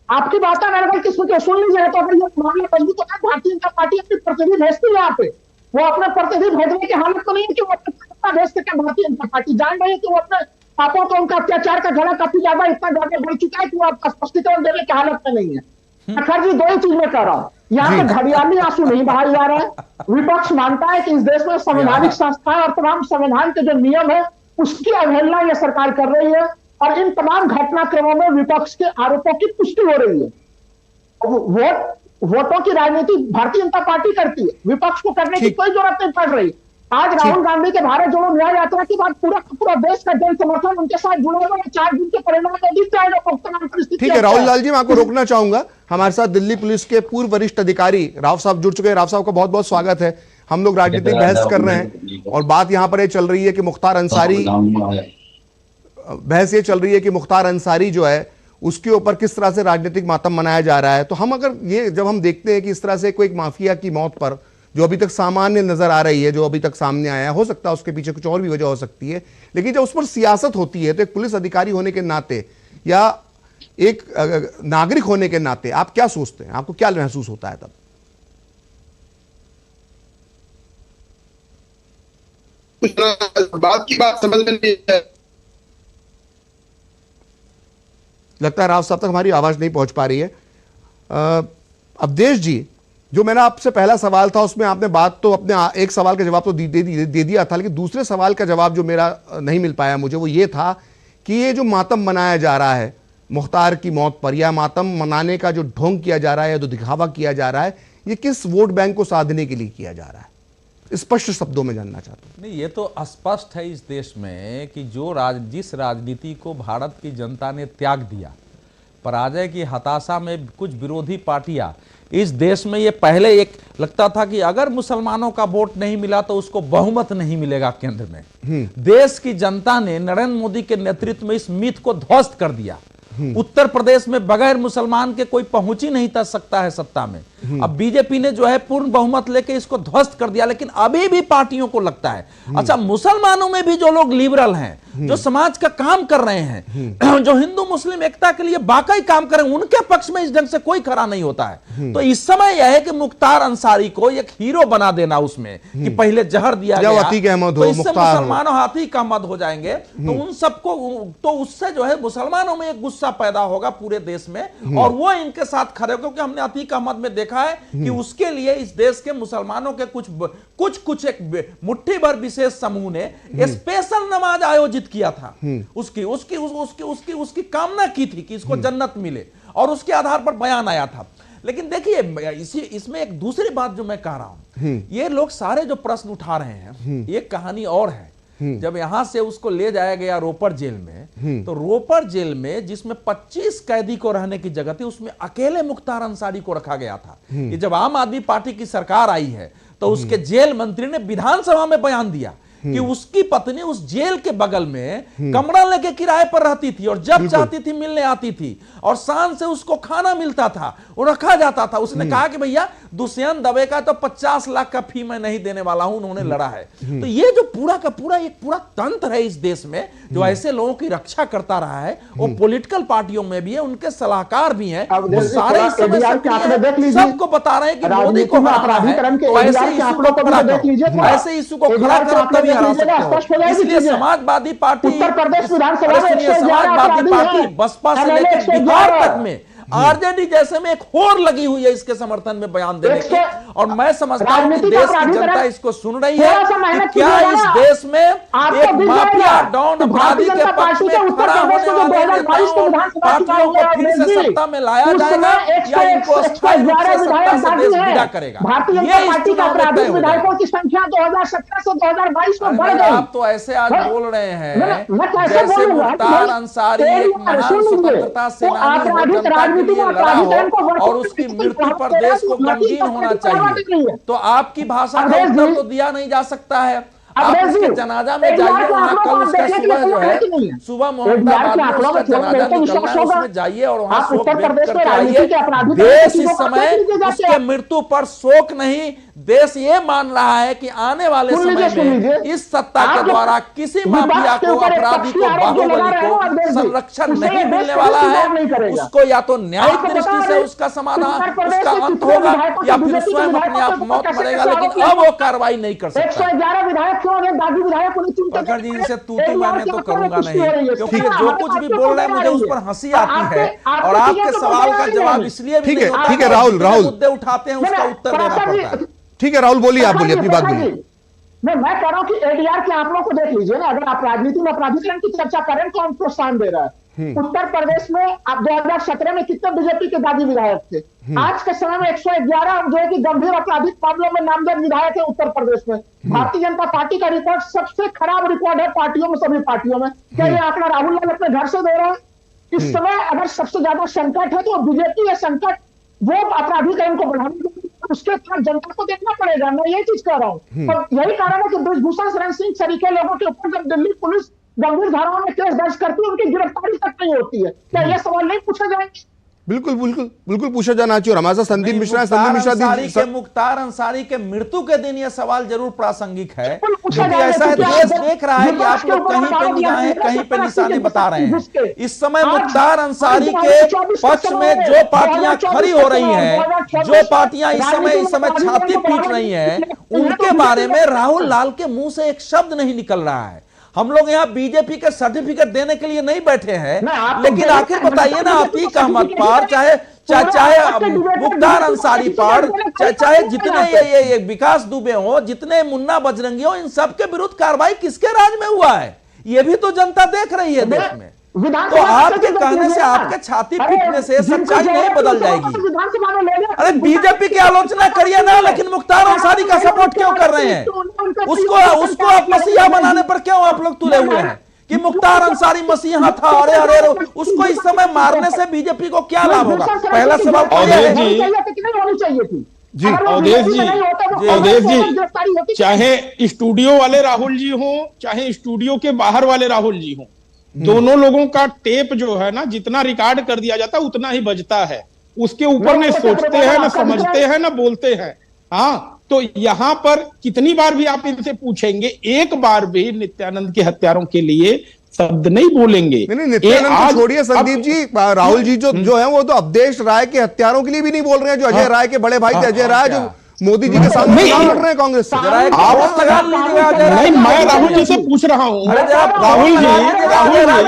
Speaker 13: आपकी बात अगर किसी को सुन लीजिए तो अगर ये मामला मजबूत होता है, भारतीय जनता पार्टी अपनी प्रतिनिधि भेजती है यहाँ पे, वो अपने प्रतिनिधि भेजने की हालत तो नहीं है कि वो अपने भेज सके। भारतीय जनता पार्टी जान रही है कि वो अपने पापों को, उनका अत्याचार का घड़ा काफी ज्यादा इतना ज्यादा बढ़ चुका है कि वो आपका स्पष्टीकरण देने की हालत में नहीं है। प्रखर जी, दो ही चीज में कह रहा हूँ, यहाँ पे घड़ियाली आंसू नहीं बहाया जा रहा है। विपक्ष मानता है कि इस देश में संवैधानिक संस्थाएं और तमाम संविधान के जो नियम है उसकी अवहेलना यह सरकार कर रही है, और इन तमाम घटनाक्रमों में विपक्ष के आरोपों की पुष्टि हो रही है। वोटों की राजनीति भारतीय जनता पार्टी करती है, विपक्ष को करने की कोई जरूरत नहीं पड़ रही। आज राहुल गांधी के भारत जोड़ो न्याय यात्रा के बाद पूरा देश का जन समर्थन उनके साथ जुड़ा हुआ है। 4 दिन के परिणाम में दिख जाएगा।
Speaker 2: ठीक है राहुल लाल जी, मैं आपको रोकना चाहूंगा। हमारे साथ दिल्ली पुलिस के पूर्व वरिष्ठ अधिकारी राव साहब जुड़ चुके हैं। राव साहब का बहुत बहुत स्वागत है। हम लोग राजनीतिक बहस कर रहे हैं और बात यहां पर चल रही है कि मुख्तार अंसारी जो है उसके ऊपर किस तरह से राजनीतिक मातम मनाया जा रहा है। तो हम अगर ये जब हम देखते हैं कि इस तरह से कोई माफिया की मौत पर जो अभी तक सामान्य नजर आ रही है, जो अभी तक सामने आया, हो सकता है उसके पीछे कुछ और भी वजह हो सकती है, लेकिन जब उस पर सियासत होती है तो एक पुलिस अधिकारी होने के नाते या एक नागरिक होने के नाते आप क्या सोचते हैं, आपको क्या महसूस होता है तब?
Speaker 15: बात की बात समझ में नहीं है।
Speaker 2: लगता है राव साहब तक हमारी आवाज नहीं पहुंच पा रही है। अवधेश जी, जो मैंने आपसे पहला सवाल था उसमें आपने बात तो अपने एक सवाल का जवाब तो दे दिया था, लेकिन दूसरे सवाल का जवाब जो मेरा नहीं मिल पाया मुझे, वो ये था कि ये जो मातम मनाया जा रहा है मुख्तार की मौत पर, या मातम मनाने का जो ढोंग किया जा रहा है, जो दिखावा किया जा रहा है, ये किस वोट बैंक को साधने के लिए किया जा रहा है? स्पष्ट शब्दों में जानना चाहता हूं।
Speaker 1: नहीं, ये तो स्पष्ट है इस देश में कि जिस राजनीति को भारत की जनता ने त्याग दिया, पराजय की हताशा में कुछ विरोधी पार्टियां इस देश में, ये पहले एक लगता था कि अगर मुसलमानों का वोट नहीं मिला तो उसको बहुमत नहीं मिलेगा केंद्र में। देश की जनता ने नरेंद्र मोदी के नेतृत्व में इस मिथ को ध्वस्त कर दिया। उत्तर प्रदेश में बगैर मुसलमान के कोई पहुंच ही नहीं कर सकता है सत्ता में। अब बीजेपी ने जो है पूर्ण बहुमत लेके इसको ध्वस्त कर दिया, लेकिन अभी भी पार्टियों को लगता है अच्छा मुसलमानों में भी जो लोग लिबरल हैं, जो समाज का काम कर रहे हैं, जो हिंदू मुस्लिम एकता के लिए बाकाई काम कर रहे हैं, उनके पक्ष में इस ढंग से कोई खड़ा नहीं होता है। तो इस समय यह है कि मुख्तार अंसारी को एक हीरो बना देना उसमें कि पहले जहर दिया गया तो इससे मुसलमानों हाथी का मत हो जाएंगे, तो उन सबको, तो उससे जो है मुसलमानों में एक गुस्सा पैदा होगा पूरे देश में, और वो इनके साथ खड़े, क्योंकि हमने अतीक अहमद में देखा है कि उसके लिए इस देश के मुसलमानों के कुछ एक मुट्ठी भर विशेष समूह ने स्पेशल नमाज आयोजित किया था। उसकी कामना की थी कि इसको जन्नत मिले, और उसके आधार पर बयान आया था। लेकिन देखिए इसमें एक दूसरी बात जो मैं कह रहा हूं, ये लोग सारे जो प्रश्न उठा रहे हैं, ये कहानी और है। जब यहां से उसको ले जाया गया रोपड़ जेल में, तो रोपड़ जेल में जिसमें 25 कैदी को रहने की जगह थी, उसमें अकेले मुख्तार अंसारी को रखा गया था। कि जब आम आदमी पार्टी की सरकार आई है तो उसके जेल मंत्री ने विधानसभा में बयान दिया कि उसकी पत्नी उस जेल के बगल में कमरा लेके किराए पर रहती थी, और जब चाहती थी मिलने आती थी, और शान से उसको खाना मिलता था, वो रखा जाता था। उसने कहा कि भैया दुष्यंत दवे का तो 50 लाख का फी मैं नहीं देने वाला हूं, उन्होंने लड़ा है। तो ये जो पूरा का पूरा एक पूरा तंत्र है इस देश में जो ऐसे लोगों की रक्षा करता रहा है, वो पॉलिटिकल पार्टियों में भी है, उनके सलाहकार भी हैं, वो सारे सबको बता रहे हैं कि मोदी को हराना है, तो ऐसे इशू को खड़ा करो, ऐसे इशू को खड़ा करो तभी हरा सकते हो। इसलिए समाजवादी पार्टी, समाजवादी पार्टी बसपा से लेकर बिहार तक में आरजेडी जैसे में एक होड़ लगी हुई है इसके समर्थन में बयान देने की, और मैं समझता हूं कि देश की जनता इसको सुन रही है कि क्या इस देश में एक माफिया डॉन अपराधी के पक्ष में खड़ा होने वाले नेताओं पार्टियों को फिर से सत्ता में लाया जाएगा, या इनको स्थायी रूप से सत्ता से देश विदा करेगा। ये इस चुनाव में तय हो जाएगा।
Speaker 13: की संख्या 2017 से 2022 में बढ़ गई।
Speaker 1: आप तो ऐसे आज बोल रहे हैं जैसे मुख्तार अंसारी एक महान स्वतंत्रता सेनानी हो, और उसकी मृत्यु पर देश को गमगीन होना चाहिए, तो आपकी भाषा का उत्तर तो दिया नहीं जा सकता है। आप उसके जनाजा में जाइए, वहाँ कल उसका सुबह जो है सुबह मोहम्मदाबाद में उसका जनाजा निकलना है, उसमें जाइए और वहाँ शोक व्यक्त करके आइए। देश इस समय उसके मृत्यु पर शोक नहीं, देश ये मान रहा है कि आने वाले समय में इस सत्ता के द्वारा किसी माफिया को, अपराधी को, बाहुबली को संरक्षण नहीं मिलने वाला है। उसको या तो न्यायिक दृष्टि से उसका समाधान, उसका अंत होगा, या फिर स्वयं अपने आप मौत मरेगा, लेकिन अब वो कार्रवाई नहीं कर सकता।
Speaker 13: 111 विधायक क्यों है, दागी विधायक को नहीं चुनते?
Speaker 1: प्रखर जी, इनसे तू मैं तो करूंगा नहीं, क्योंकि जो कुछ भी बोल रहे हैं मुझे उस पर हंसी आती है, और आपके सवाल का जवाब इसलिए भी नहीं होता।
Speaker 2: ठीक है राहुल,
Speaker 1: मुद्दे उठाते हैं उसका उत्तर देना पड़ता है।
Speaker 2: ठीक है राहुल, बोलिए, आप बोलिए, अपनी बात बोलिए।
Speaker 13: मैं कह रहा हूं कि एडीआर के आंकड़ों को देख लीजिए ना। अगर आप राजनीति में अपराधीकरण की चर्चा करें तो हम प्रोत्साहन दे रहा है। उत्तर प्रदेश में आप 2017 में कितने बीजेपी के दागी विधायक थे? आज के समय में 111 जो है कि गंभीर आपराधिक मामलों में नामजद विधायक है उत्तर प्रदेश में। भारतीय जनता पार्टी का रिकॉर्ड सबसे खराब रिकॉर्ड है पार्टियों में, सभी पार्टियों में। क्या ये आंकड़ा राहुल गांधी अपने घर से दे रहे हैं? इस समय अगर सबसे ज्यादा संकट है तो बीजेपी है संकट, वो अपराधीकरण को बढ़ाने उसके साथ जनता को देखना पड़ेगा। मैं ये चीज कह रहा हूँ। और यही कारण है कि ब्रिजभूषण शरण सिंह सरीखे लोगों के ऊपर जब दिल्ली पुलिस गंभीर धाराओं में केस दर्ज करती है, उनकी गिरफ्तारी तक नहीं होती है। क्या ये सवाल नहीं पूछा जाएंगे?
Speaker 2: बिल्कुल बिल्कुल बिल्कुल पूछा जाना चाहिए। और हमारे साथ संदीप मिश्रा है। संदीप मिश्रा,
Speaker 1: मुख्तार अंसारी के मृत्यु के दिन यह सवाल जरूर प्रासंगिक है, क्योंकि ऐसा है देश देख रहा है कि आप लोग कहीं पे निगाहें कहीं पे निशाने बता रहे हैं। इस समय मुख्तार अंसारी के पक्ष में जो पार्टियां खड़ी हो रही हैं, जो पार्टियां इस समय छाती पीट रही हैं, उनके बारे में राहुल लाल के मुंह से एक शब्द नहीं निकल रहा है। हम लोग यहाँ बीजेपी के सर्टिफिकेट देने के लिए नहीं बैठे हैं, लेकिन आखिर बताइए ना, अतीक अहमद पर चाहे मुख्तार अंसारी पर चाहे जितने ये विकास दुबे हो, जितने मुन्ना बजरंगी हो, इन सब के विरुद्ध कार्रवाई किसके राज में हुआ है? ये भी तो जनता देख रही है देश में। तो आपके कहने से, आपके छाती पीटने से सच्चाई नहीं बदल जाएगी। अरे बीजेपी की आलोचना करिए ना, लेकिन मुख्तार अंसारी का सपोर्ट क्यों कर रहे हैं? उसको आप मसीहा बनाने पर क्यों आप लोग तुले हुए हैं कि मुख्तार अंसारी मसीहा था? अरे उसको इस समय मारने से बीजेपी को क्या लाभ होगा? पहला सवाल
Speaker 12: जी अवधेश जी, चाहे स्टूडियो वाले राहुल जी हो, चाहे स्टूडियो के बाहर वाले राहुल जी हो, दोनों लोगों का टेप जो है ना, जितना रिकॉर्ड कर दिया जाता है उतना ही बजता है। उसके ऊपर न सोचते हैं, न समझते हैं, न बोलते हैं। हाँ, तो यहाँ पर कितनी बार भी आप इनसे पूछेंगे, एक बार भी नित्यानंद के हत्यारों के लिए शब्द नहीं बोलेंगे।
Speaker 2: नहीं, नित्यानंद छोड़िए संदीप जी, राहुल जी जो है वो तो अवधेश राय के हत्यारों के लिए भी नहीं बोल रहे हैं, जो अजय राय के बड़े भाई थे, अजय राय जो मोदी जी के सामने लड़ रहे हैं कांग्रेस से।
Speaker 12: नहीं, मैं राहुल जी से पूछ रहा हूँ। राहुल जी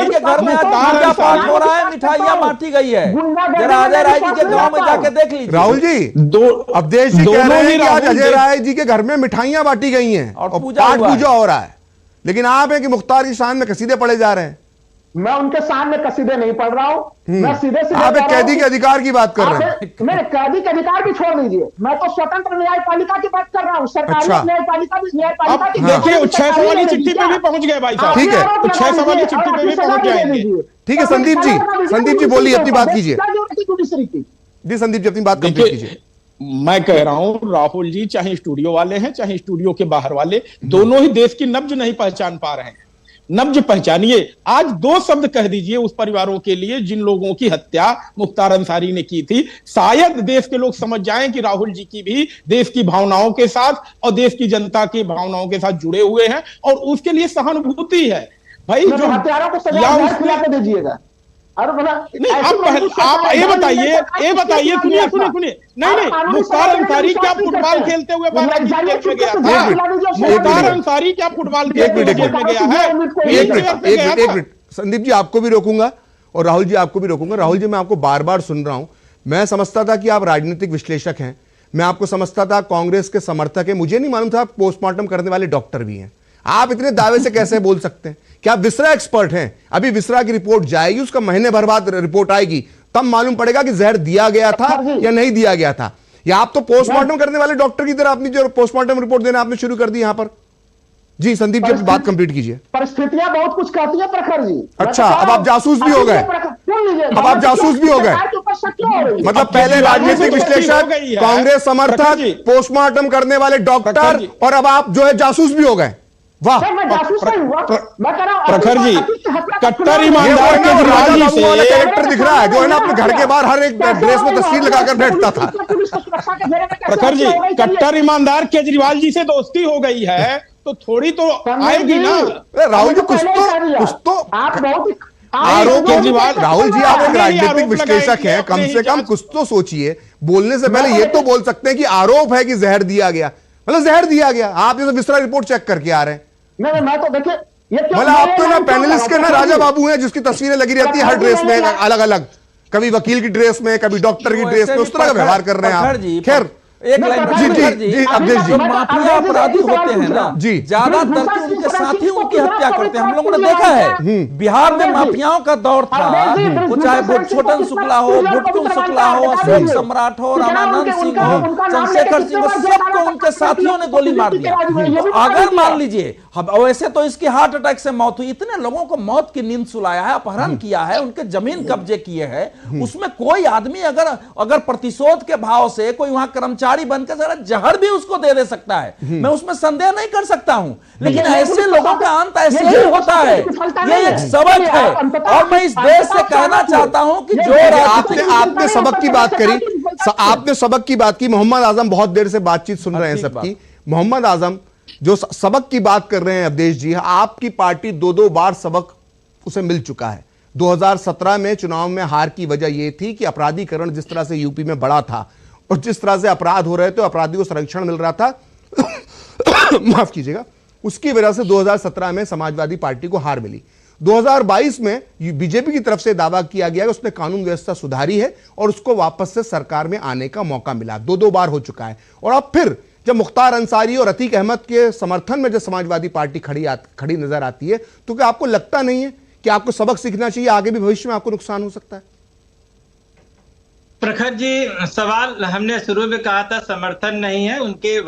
Speaker 1: के घर में पूजा पाठ हो रहा है, मिठाइयाँ बांटी गई है, जरा अजय राय जी के गांव में जाके देख लीजिए।
Speaker 2: राहुल जी, अवधेश जी कह रहे हैं कि आज अजय राय जी के घर में मिठाइयाँ बांटी गई हैं और पाठ पूजा हो रहा है, लेकिन आप है कि मुख्तार की शान में कसीदे पढ़े जा रहे हैं।
Speaker 13: मैं उनके सामने कसीदे नहीं पढ़ रहा हूँ, मैं सीधे
Speaker 2: आप कैदी के अधिकार की बात कर रहे हैं।
Speaker 13: मेरे कैदी के अधिकार भी छोड़ दीजिए, मैं तो स्वतंत्र न्यायपालिका की बात कर रहा हूँ। सरकारी न्यायपालिका भी न्यायपालिका की।
Speaker 12: देखिए 600 वाली चिट्ठी पे भी पहुंच गए भाई साहब।
Speaker 2: ठीक है,
Speaker 12: 600 वाली चिट्ठी पे भी पहुंच जाएंगे।
Speaker 2: ठीक है संदीप जी बोलिए, अपनी बात कीजिए। जी संदीप जी, अपनी बात कंप्लीट कीजिए।
Speaker 12: मैं कह रहा हूं राहुल जी, चाहे स्टूडियो वाले हैं, चाहे स्टूडियो के बाहर वाले, दोनों ही देश की नब्ज नहीं पहचान पा रहे हैं। नब्ज पहचानिए। आज 2 शब्द कह दीजिए उस परिवारों के लिए जिन लोगों की हत्या मुख्तार अंसारी ने की थी। शायद देश के लोग समझ जाएं कि राहुल जी की भी देश की भावनाओं के साथ और देश की जनता की भावनाओं के साथ जुड़े हुए हैं और उसके लिए सहानुभूति है। भाई जो
Speaker 13: हत्यारों को सजा दिला के दीजिएगा।
Speaker 12: नहीं, आप ये बताइए, सुनिए, नहीं, मुख्तार अंसारी क्या फुटबॉल खेलते हुए बालाजी जेल में गया था? मुख्तार अंसारी क्या फुटबॉल खेलते हुए जेल में गया है?
Speaker 2: एक मिनट संदीप जी, आपको भी रोकूंगा और राहुल जी आपको भी रोकूंगा। राहुल जी, मैं आपको बार बार सुन रहा हूं। मैं समझता था कि आप राजनीतिक विश्लेषक हैं, मैं आपको समझता था कांग्रेस के समर्थक है, मुझे नहीं मालूम था आप पोस्टमार्टम करने वाले डॉक्टर भी हैं। आप इतने दावे से कैसे बोल सकते हैं? क्या आप विसरा एक्सपर्ट हैं? अभी विसरा की रिपोर्ट जाएगी, उसका महीने भर बाद रिपोर्ट आएगी, तब मालूम पड़ेगा कि जहर दिया गया था या नहीं दिया गया था। या आप तो पोस्टमार्टम करने वाले डॉक्टर की तरह अपनी जो पोस्टमार्टम रिपोर्ट देना आपने शुरू कर दी यहां पर। जी संदीप जी, बात कंप्लीट कीजिए।
Speaker 13: परिस्थितियां बहुत कुछ कहती है प्रखर जी।
Speaker 2: अच्छा, अब आप जासूस भी हो गए, अब आप जासूस भी हो गए। मतलब पहले राजनीतिक विश्लेषक, कांग्रेस समर्थक, पोस्टमार्टम करने वाले डॉक्टर, और अब आप जो है जासूस भी हो गए। वाह,
Speaker 12: प्रखर जी, कट्टर ईमानदार केजरीवाल जी से
Speaker 2: वाला कैरेक्टर दिख रहा है जो है ना अपने घर के बाहर हर एक ड्रेस में तस्वीर लगाकर बैठता था।
Speaker 12: प्रखर जी, कट्टर ईमानदार केजरीवाल जी से दोस्ती हो गई है तो थोड़ी तो आएगी ना।
Speaker 2: राहुल जी कुछ तो
Speaker 13: आप बहुत
Speaker 2: आरोप केजरीवाल, राहुल जी आप एक राजनीतिक विश्लेषक हैं, कम से कम कुछ तो सोचिए। बोलने से पहले ये तो बोल सकते हैं कि आरोप है कि जहर दिया गया, मतलब जहर दिया गया। आप जैसे विस्तार रिपोर्ट चेक करके आ रहे हैं।
Speaker 13: नहीं, मैं तो देखिए
Speaker 2: मतलब आप तो ना पैनलिस्ट के ना राजा बाबू हैं जिसकी तस्वीरें लगी रहती है हर ड्रेस में अलग अलग, कभी वकील की ड्रेस में, कभी डॉक्टर की ड्रेस में, उस तरह का व्यवहार कर रहे हैं आप। खैर
Speaker 1: एक लाइन
Speaker 2: जी अवधेश जी,
Speaker 1: माफिया अपराधी होते हैं ना जी, ज्यादातर के उनके साथी उनकी हत्या करते हैं। हम लोगों ने देखा है बिहार में माफियाओं का दौर था, वो चाहे छोटन शुक्ला हो, बुटकुन शुक्ला हो, अशोक सम्राट हो, रामानंद सिंह हो, चंद्रशेखर सिंह हो, सबको उनके साथियों ने गोली मार दिया। तो अगर मान लीजिए वैसे तो इसकी हार्ट अटैक से मौत हुई, इतने लोगों को मौत की नींद सुलाया है, अपहरण किया है, उनके जमीन कब्जे किए हैं, उसमें कोई आदमी अगर प्रतिशोध के भाव से कोई वहां कर्मचारी बनकर जरा जहर भी उसको दे सकता है, मैं उसमें संदेह नहीं कर सकता हूं। लेकिन ऐसे लोगों का अंत ऐसे ही होता है, ये एक सबक है। और मैं इस देश से कहना चाहता हूं कि जो
Speaker 2: आपने सबक की बात करी, आपने सबक की बात की। मोहम्मद आजम बहुत देर से बातचीत सुन रहे हैं सबकी। मोहम्मद आजम जो सबक की बात कर रहे हैं अवधेश जी, आपकी पार्टी दो बार सबक उसे मिल चुका है। 2017 में चुनाव में हार की वजह यह थी कि अपराधीकरण जिस तरह से यूपी में बढ़ा था और जिस तरह से अपराध हो रहे थे, अपराधी को संरक्षण मिल रहा था माफ कीजिएगा, उसकी वजह से 2017 में समाजवादी पार्टी को हार मिली। 2022 में बीजेपी की तरफ से दावा किया गया कि उसने कानून व्यवस्था सुधारी है और उसको वापस से सरकार में आने का मौका मिला। दो बार हो चुका है। और अब फिर जब मुख्तार अंसारी और अतीक अहमद के समर्थन में जब समाजवादी पार्टी खड़ी नजर आती है, तो क्या आपको लगता नहीं है कि आपको सबक सीखना चाहिए? आगे भी भविष्य में आपको नुकसान हो सकता है।
Speaker 11: प्रखर जी, सवाल हमने शुरू में कहा था समर्थन नहीं है। उनके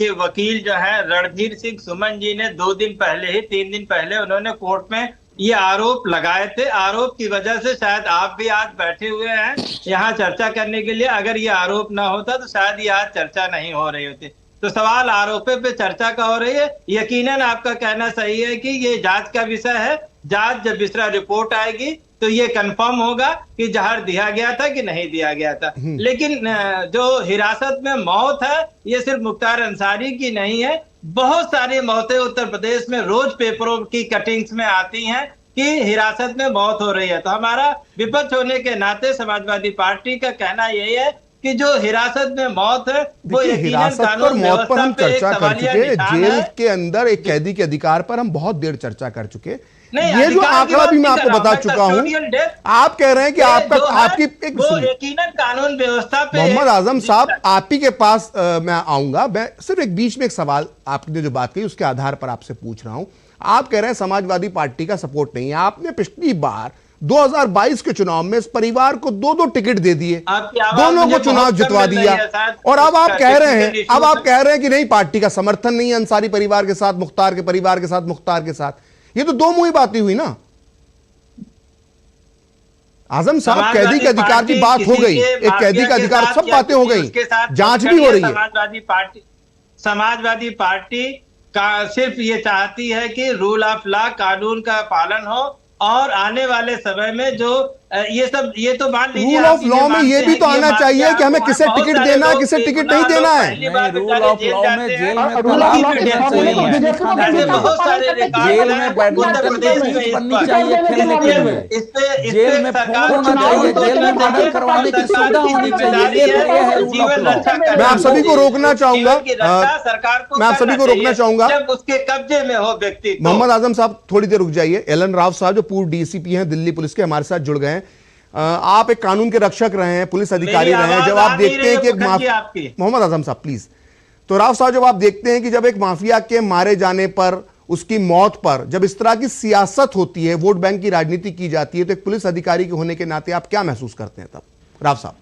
Speaker 11: वकील जो है रणधीर सिंह सुमन जी ने 3 दिन पहले उन्होंने कोर्ट में ये आरोप लगाए थे। आरोप की वजह से शायद आप भी आज बैठे हुए हैं यहाँ चर्चा करने के लिए। अगर ये आरोप ना होता तो शायद ये आज चर्चा नहीं हो रही होती। तो सवाल आरोपे पे चर्चा का हो रही है। यकीनन आपका कहना सही है कि ये जांच का विषय है। जांच जब विस्तार रिपोर्ट आएगी तो ये कंफर्म होगा कि जहर दिया गया था कि नहीं दिया गया था। लेकिन जो हिरासत में मौत है ये सिर्फ मुख्तार अंसारी की नहीं है। बहुत सारी मौतें उत्तर प्रदेश में रोज पेपरों की कटिंग्स में आती हैं कि हिरासत में मौत हो रही है। तो हमारा विपक्ष होने के नाते समाजवादी पार्टी का कहना यही है कि जो हिरासत में मौत है वो
Speaker 2: हिरासत पर मौत पर हम चर्चा कर चुके। जेल के अंदर एक कैदी के अधिकार पर हम बहुत देर चर्चा कर चुके। ये जो आंकड़ा भी मैं आपको बता चुका हूं। आप कह रहे हैं कि आपकी एक
Speaker 11: यकीनन कानून व्यवस्था पे।
Speaker 2: मोहम्मद आजम साहब, आप ही के पास मैं आऊंगा। मैं सिर्फ एक बीच में एक सवाल आपने जो बात कही उसके आधार पर आपसे पूछ रहा हूं। आप कह रहे हैं समाजवादी पार्टी का सपोर्ट नहीं है। आपने पिछली बार 2022 के चुनाव में इस परिवार को 2 टिकट दे दिए, दोनों को चुनाव जितवा दिया, और अब आप कह रहे हैं कि नहीं, पार्टी का समर्थन नहीं है अंसारी परिवार के साथ, मुख्तार के परिवार के साथ, मुख्तार के साथ। ये तो दो मुंही बातें हुई ना। आजम साहब, कैदी के अधिकार की बात हो गई, एक कैदी का अधिकार, सब बातें हो गई, जांच भी हो रही है।
Speaker 11: समाजवादी पार्टी का सिर्फ ये चाहती है कि रूल ऑफ लॉ, कानून का पालन हो। और आने वाले समय में जो ये तो मान लीजिए
Speaker 2: रूल ऑफ लॉ में ये भी तो आना चाहिए कि हमें किसे टिकट देना है, किसे टिकट नहीं देना है।
Speaker 1: रूल ऑफ लॉ में जेल में जेल में बैडमिंटन की बननी चाहिए खेलने के लिए, जेल में फोन होना चाहिए, जेल में मर्डर करवाने की सुविधा होनी चाहिए। ये है रूल ऑफ लॉ।
Speaker 2: मैं आप सभी को रोकना चाहूंगा,
Speaker 11: सरकार को
Speaker 2: मैं आप सभी को रोकना चाहूंगा,
Speaker 11: जब उसके कब्जे में हो व्यक्ति।
Speaker 2: मोहम्मद आजम साहब थोड़ी देर रुक जाइए। एलन राव साहब जो पूर्व डीसीपी हैं दिल्ली पुलिस के, हमारे साथ जुड़ गए हैं। आप एक कानून के रक्षक रहे हैं, पुलिस अधिकारी रहे हैं। जब आप देखते हैं कि एक मोहम्मद आजम साहब प्लीज, तो राव साहब, जब आप देखते हैं कि जब एक माफिया के मारे जाने पर, उसकी मौत पर जब इस तरह की सियासत होती है, वोट बैंक की राजनीति की जाती है, तो एक पुलिस अधिकारी के होने के नाते आप क्या महसूस करते हैं तब? राव साहब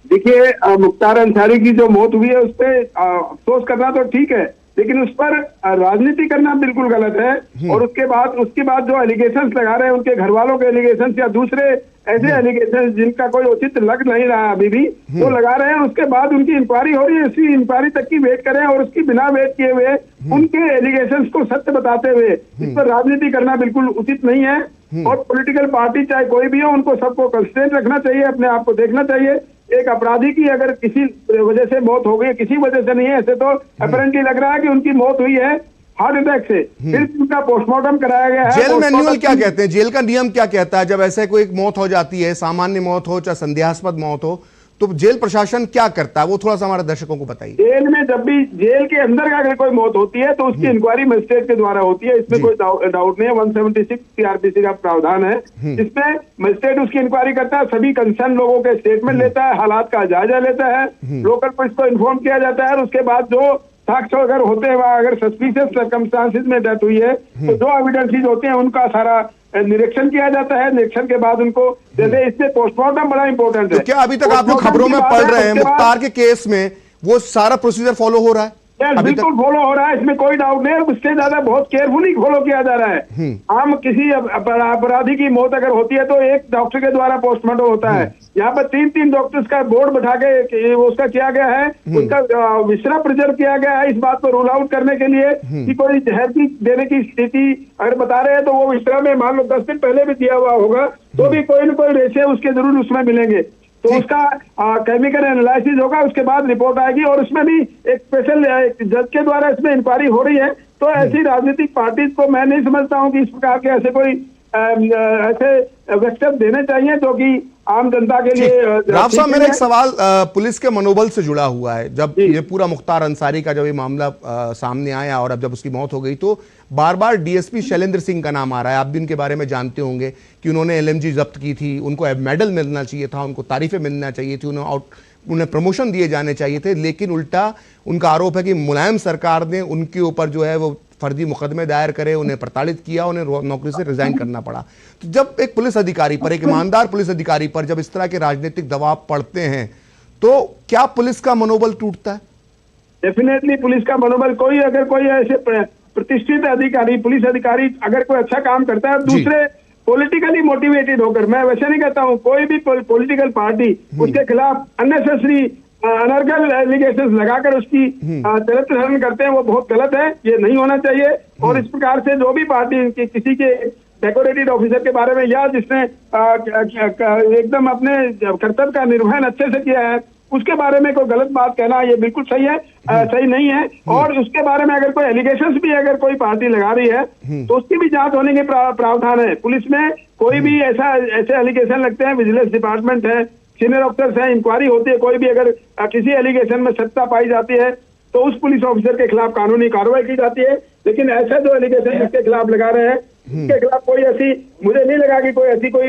Speaker 15: देखिए, मुख्तार अंसारी की जो मौत हुई है उस पर अफसोस करना तो ठीक है, लेकिन उस पर राजनीति करना बिल्कुल गलत है। और उसके बाद जो एलिगेशंस लगा रहे हैं उनके घर वालों के एलिगेशंस या दूसरे ऐसे एलिगेशंस जिनका कोई उचित लग नहीं रहा अभी भी, वो लगा रहे हैं। उसके बाद उनकी इंक्वायरी हो रही है, उसी इंक्वायरी तक की वेट करें और उसकी बिना वेट किए हुए उनके एलिगेशंस को सत्य बताते हुए इस पर राजनीति करना बिल्कुल उचित नहीं है। और पॉलिटिकल पार्टी चाहे कोई भी हो, उनको सबको कंस्ट्रेंट रखना चाहिए, अपने आप को देखना चाहिए। एक अपराधी की अगर किसी वजह से मौत हो गई, किसी वजह से नहीं है, ऐसे तो अपेरेंटली लग रहा है कि उनकी मौत हुई है हार्ट अटैक से, फिर उनका पोस्टमार्टम कराया गया है।
Speaker 2: जेल मैनुअल क्या कहते हैं, जेल का नियम क्या कहता है जब ऐसे कोई एक मौत हो जाती है, सामान्य मौत हो चाहे संदेहास्पद मौत हो, तो जेल प्रशासन क्या करता है, वो थोड़ा सा हमारे दर्शकों को बताइए।
Speaker 15: जेल में जब भी जेल के अंदर अगर कोई मौत होती है तो उसकी इंक्वायरी मजिस्ट्रेट के द्वारा होती है, इसमें कोई डाउट नहीं है। 176 सीआरपीसी का प्रावधान है, इसमें मजिस्ट्रेट उसकी इंक्वायरी करता है, सभी कंसर्न लोगों के स्टेटमेंट लेता है, हालात का जायजा लेता है, लोकल पुलिस को इन्फॉर्म किया जाता है और उसके बाद जो साक्ष्य अगर होते हैं, अगर सस्पिशियस सर्कमस्टांसेस में डेथ हुई है तो जो एविडेंसेस होते हैं उनका सारा निरीक्षण किया जाता है। निरीक्षण के बाद उनको जैसे इसमें पोस्टमार्टम बड़ा इंपॉर्टेंट है।
Speaker 2: तो क्या अभी तक आप लोग खबरों में पढ़ रहे हैं मुख्तार के केस में वो सारा प्रोसीजर फॉलो हो रहा है?
Speaker 15: बिल्कुल फॉलो हो रहा है, इसमें कोई डाउट नहीं है। उससे ज्यादा बहुत केयरफुली फॉलो किया जा रहा है। आम किसी अपराधी की मौत अगर होती है तो एक डॉक्टर के द्वारा पोस्टमार्टम होता है, यहाँ पर 3 डॉक्टर्स का बोर्ड बैठा के उसका किया गया है, उनका विश्रा प्रिजर्व किया गया है इस बात को रूल आउट करने के लिए कि कोई जहर की देने की स्थिति अगर बता रहे हैं तो वो विश्रा में मान लो 10 दिन पहले भी दिया हुआ होगा तो भी कोई न कोई रेशे उसके जरूर उसमें मिलेंगे। तो उसका केमिकल एनालिसिस होगा, उसके बाद रिपोर्ट आएगी और उसमें भी एक स्पेशल जज के द्वारा इसमें इंक्वायरी हो रही है। तो ऐसी राजनीतिक पार्टी को मैं नहीं समझता हूं कि इस प्रकार के ऐसे कोई ऐसे वक्तव्य देने चाहिए जो कि आम जनता के लिए।
Speaker 2: राव साहब, मेरा एक सवाल पुलिस के मनोबल से जुड़ा हुआ है। जब ये पूरा मुख्तार अंसारी का जब ये मामला सामने आया और अब जब उसकी मौत हो गई तो बार बार डीएसपी शैलेंद्र सिंह का नाम आ रहा है। आप भी उनके बारे में जानते होंगे कि उन्होंने एलएमजी जब्त की थी, उनको मेडल मिलना चाहिए था, उनको तारीफें मिलना चाहिए थी, उन्हें प्रमोशन दिए जाने चाहिए थे, लेकिन उल्टा उनका आरोप है कि मुलायम सरकार ने उनके ऊपर जो है वो फर्जी मुकदमे दायर करे, उन्हें प्रताड़ित किया, उन्हें नौकरी से रिजाइन करना पड़ा। तो जब एक पुलिस अधिकारी पर, एक ईमानदार पुलिस अधिकारी पर जब इस तरह के राजनीतिक दबाव पड़ते हैं तो क्या पुलिस का मनोबल टूटता है?
Speaker 15: डेफिनेटली पुलिस का मनोबल, अगर कोई ऐसे प्रतिष्ठित अधिकारी, पुलिस अधिकारी अगर कोई अच्छा काम करता है, दूसरे पॉलिटिकली मोटिवेटेड होकर, मैं वैसे नहीं कहता हूँ, कोई भी पॉलिटिकल पार्टी उसके खिलाफ अननेसेसरी अनर्गल एलिगेशंस लगाकर उसकी चरित्र हनन करते हैं, वो बहुत गलत है, ये नहीं होना चाहिए। और इस प्रकार से जो भी पार्टी किसी के डेकोरेटेड ऑफिसर के बारे में या जिसने एकदम अपने कर्तव्य का निर्वहन अच्छे से किया है उसके बारे में कोई गलत बात कहना ये बिल्कुल सही है, सही नहीं है। और उसके बारे में अगर कोई एलिगेशंस भी अगर कोई पार्टी लगा रही है तो उसकी भी जांच होने के प्रावधान है। पुलिस में कोई भी ऐसे एलिगेशन लगते हैं, विजिलेंस डिपार्टमेंट है, सीनियर ऑफिसर्स हैं, इंक्वायरी होती है, कोई भी अगर किसी एलिगेशन में सत्ता पाई जाती है तो उस पुलिस ऑफिसर के खिलाफ कानूनी कार्रवाई की जाती है। लेकिन ऐसा जो एलिगेशन इसके खिलाफ लगा रहे हैं उसके खिलाफ कोई ऐसी, मुझे नहीं लगा कि कोई ऐसी कोई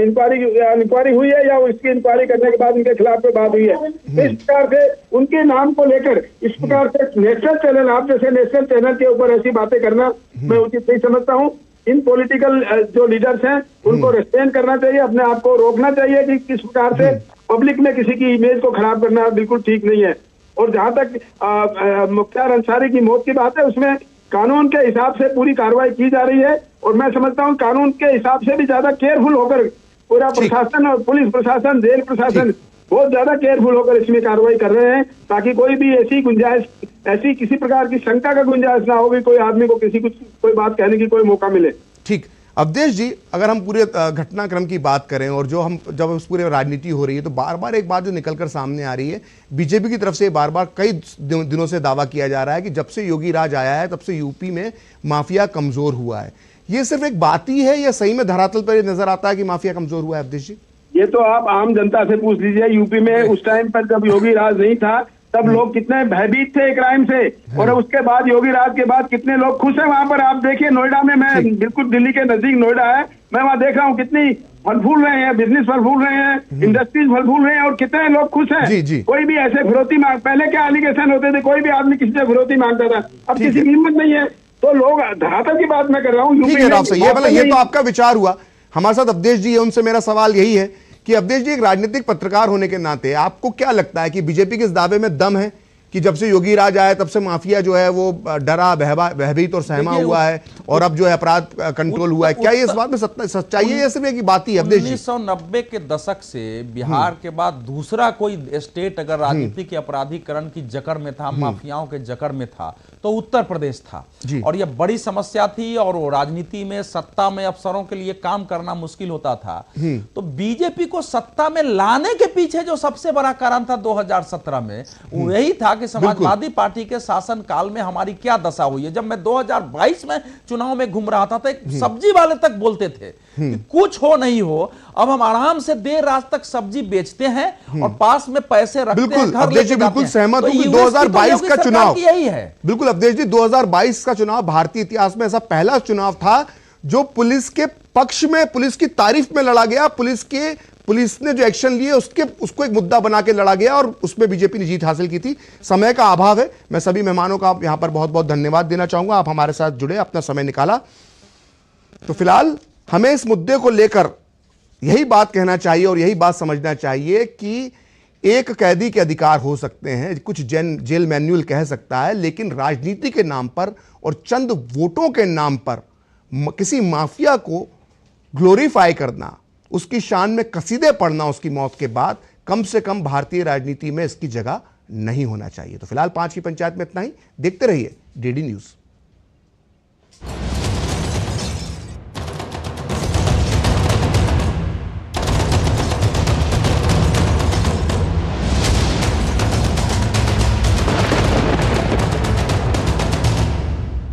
Speaker 15: इंक्वायरी हुई है या उसकी इंक्वायरी करने के बाद उनके खिलाफ कोई बात हुई है। इस प्रकार से उनके नाम को लेकर इस प्रकार से नेशनल चैनल, आप जैसे नेशनल चैनल के ऊपर ऐसी बातें करना मैं उचित नहीं समझता हूँ। इन पॉलिटिकल जो लीडर्स हैं उनको रेस्ट्रेन करना चाहिए, अपने आप को रोकना चाहिए कि किस प्रकार से पब्लिक में किसी की इमेज को खराब करना बिल्कुल ठीक नहीं है। और जहां तक मुख्तार अंसारी की मौत की बात है, उसमें कानून के हिसाब से पूरी कार्रवाई की जा रही है और मैं समझता हूं कानून के हिसाब से भी ज्यादा केयरफुल होकर पूरा प्रशासन और पुलिस प्रशासन, जेल प्रशासन बहुत ज्यादा केयरफुल होकर इसमें कार्रवाई कर रहे हैं ताकि कोई भी ऐसी गुंजाइश, ऐसी किसी प्रकार की शंका का गुंजाइश ना हो कि कोई आदमी को कोई बात कहने की कोई मौका मिले।
Speaker 2: ठीक, अवधेश जी, अगर हम पूरे घटनाक्रम की बात करें और जब उस पूरे राजनीति हो रही है तो बार बार एक बात जो निकलकर सामने आ रही है, बीजेपी की तरफ से बार बार कई दिनों से दावा किया जा रहा है कि जब से योगी राज आया है तब से यूपी में माफिया कमजोर हुआ है। ये सिर्फ एक बात ही है या सही में धरातल पर नजर आता है कि माफिया कमजोर हुआ है? अवधेश जी,
Speaker 15: ये तो आप आम जनता से पूछ लीजिए। यूपी में उस टाइम पर जब योगी राज नहीं था तब लोग कितने भयभीत थे क्राइम से, और उसके बाद योगी राज के बाद कितने लोग खुश हैं वहां पर। आप देखिए नोएडा में, मैं बिल्कुल दिल्ली के नजदीक नोएडा है, मैं वहां देख रहा हूँ कितनी फल फूल रहे हैं, बिजनेस फल फूल रहे हैं, इंडस्ट्रीज फल फूल रहे हैं और कितने लोग खुश हैं। कोई भी ऐसे फिरौती मांग, पहले क्या एलिगेशन होते थे, कोई भी आदमी किसी से फिरौती मांगता था, अब किसी की हिम्मत नहीं है। तो लोग धरातल की बात मैं कर रहा हूँ।
Speaker 2: ये तो आपका विचार हुआ। हमारे साथ अवधेश जी है, उनसे मेरा सवाल यही है कि अवधेश जी, एक राजनीतिक पत्रकार होने के नाते आपको क्या लगता है कि बीजेपी के इस दावे में दम है कि जब से योगी राज आया तब से माफिया जो है वो डरा, भयभीत और सहमा हुआ है और अब जो है अपराध कंट्रोल हुआ है। क्या ये इस बात में सच्चाई है या सिर्फ एक बात ही?
Speaker 1: 1990 के दशक से बिहार के बाद दूसरा कोई स्टेट अगर राजनीति के अपराधीकरण की जकड़ में था, माफियाओं के जकड़ में था, तो उत्तर प्रदेश था। और यह बड़ी समस्या थी और वो राजनीति में, सत्ता में अफसरों के लिए काम करना मुश्किल होता था। तो बीजेपी को सत्ता में लाने के पीछे जो सबसे बड़ा कारण था 2017 में, वो यही था कि समाजवादी पार्टी के शासन काल में हमारी क्या दशा हुई है। जब मैं 2022 में चुनाव में घूम रहा था तो एक सब्जी वाले तक बोलते थे कि कुछ हो नहीं हो, अब हम आराम से देर रात तक सब्जी बेचते हैं और पास में पैसे रखते हैं, घर लेके जाते हैं।
Speaker 2: बिल्कुल सहमत हूं कि 2022 का चुनाव
Speaker 1: यही है।
Speaker 2: बिल्कुल अवधेश जी, 2022 का चुनाव भारतीय इतिहास में ऐसा पहला चुनाव था जो पुलिस के पक्ष में, पुलिस की तारीफ में लड़ा गया। पुलिस ने जो एक्शन लिए उसको एक मुद्दा बना के लड़ा गया और उसमें बीजेपी ने जीत हासिल की थी। समय का अभाव है, मैं सभी मेहमानों का यहां पर बहुत बहुत धन्यवाद देना चाहूंगा, आप हमारे साथ जुड़े, अपना समय निकाला। तो फिलहाल हमें इस मुद्दे को लेकर यही बात कहना चाहिए और यही बात समझना चाहिए कि एक कैदी के अधिकार हो सकते हैं, कुछ जेल मैनुअल कह सकता है, लेकिन राजनीति के नाम पर और चंद वोटों के नाम पर किसी माफिया को ग्लोरीफाई करना, उसकी शान में कसीदे पढ़ना उसकी मौत के बाद, कम से कम भारतीय राजनीति में इसकी जगह नहीं होना चाहिए। तो फिलहाल 5 की पंचायत में इतना ही। देखते रहिए डीडी न्यूज़।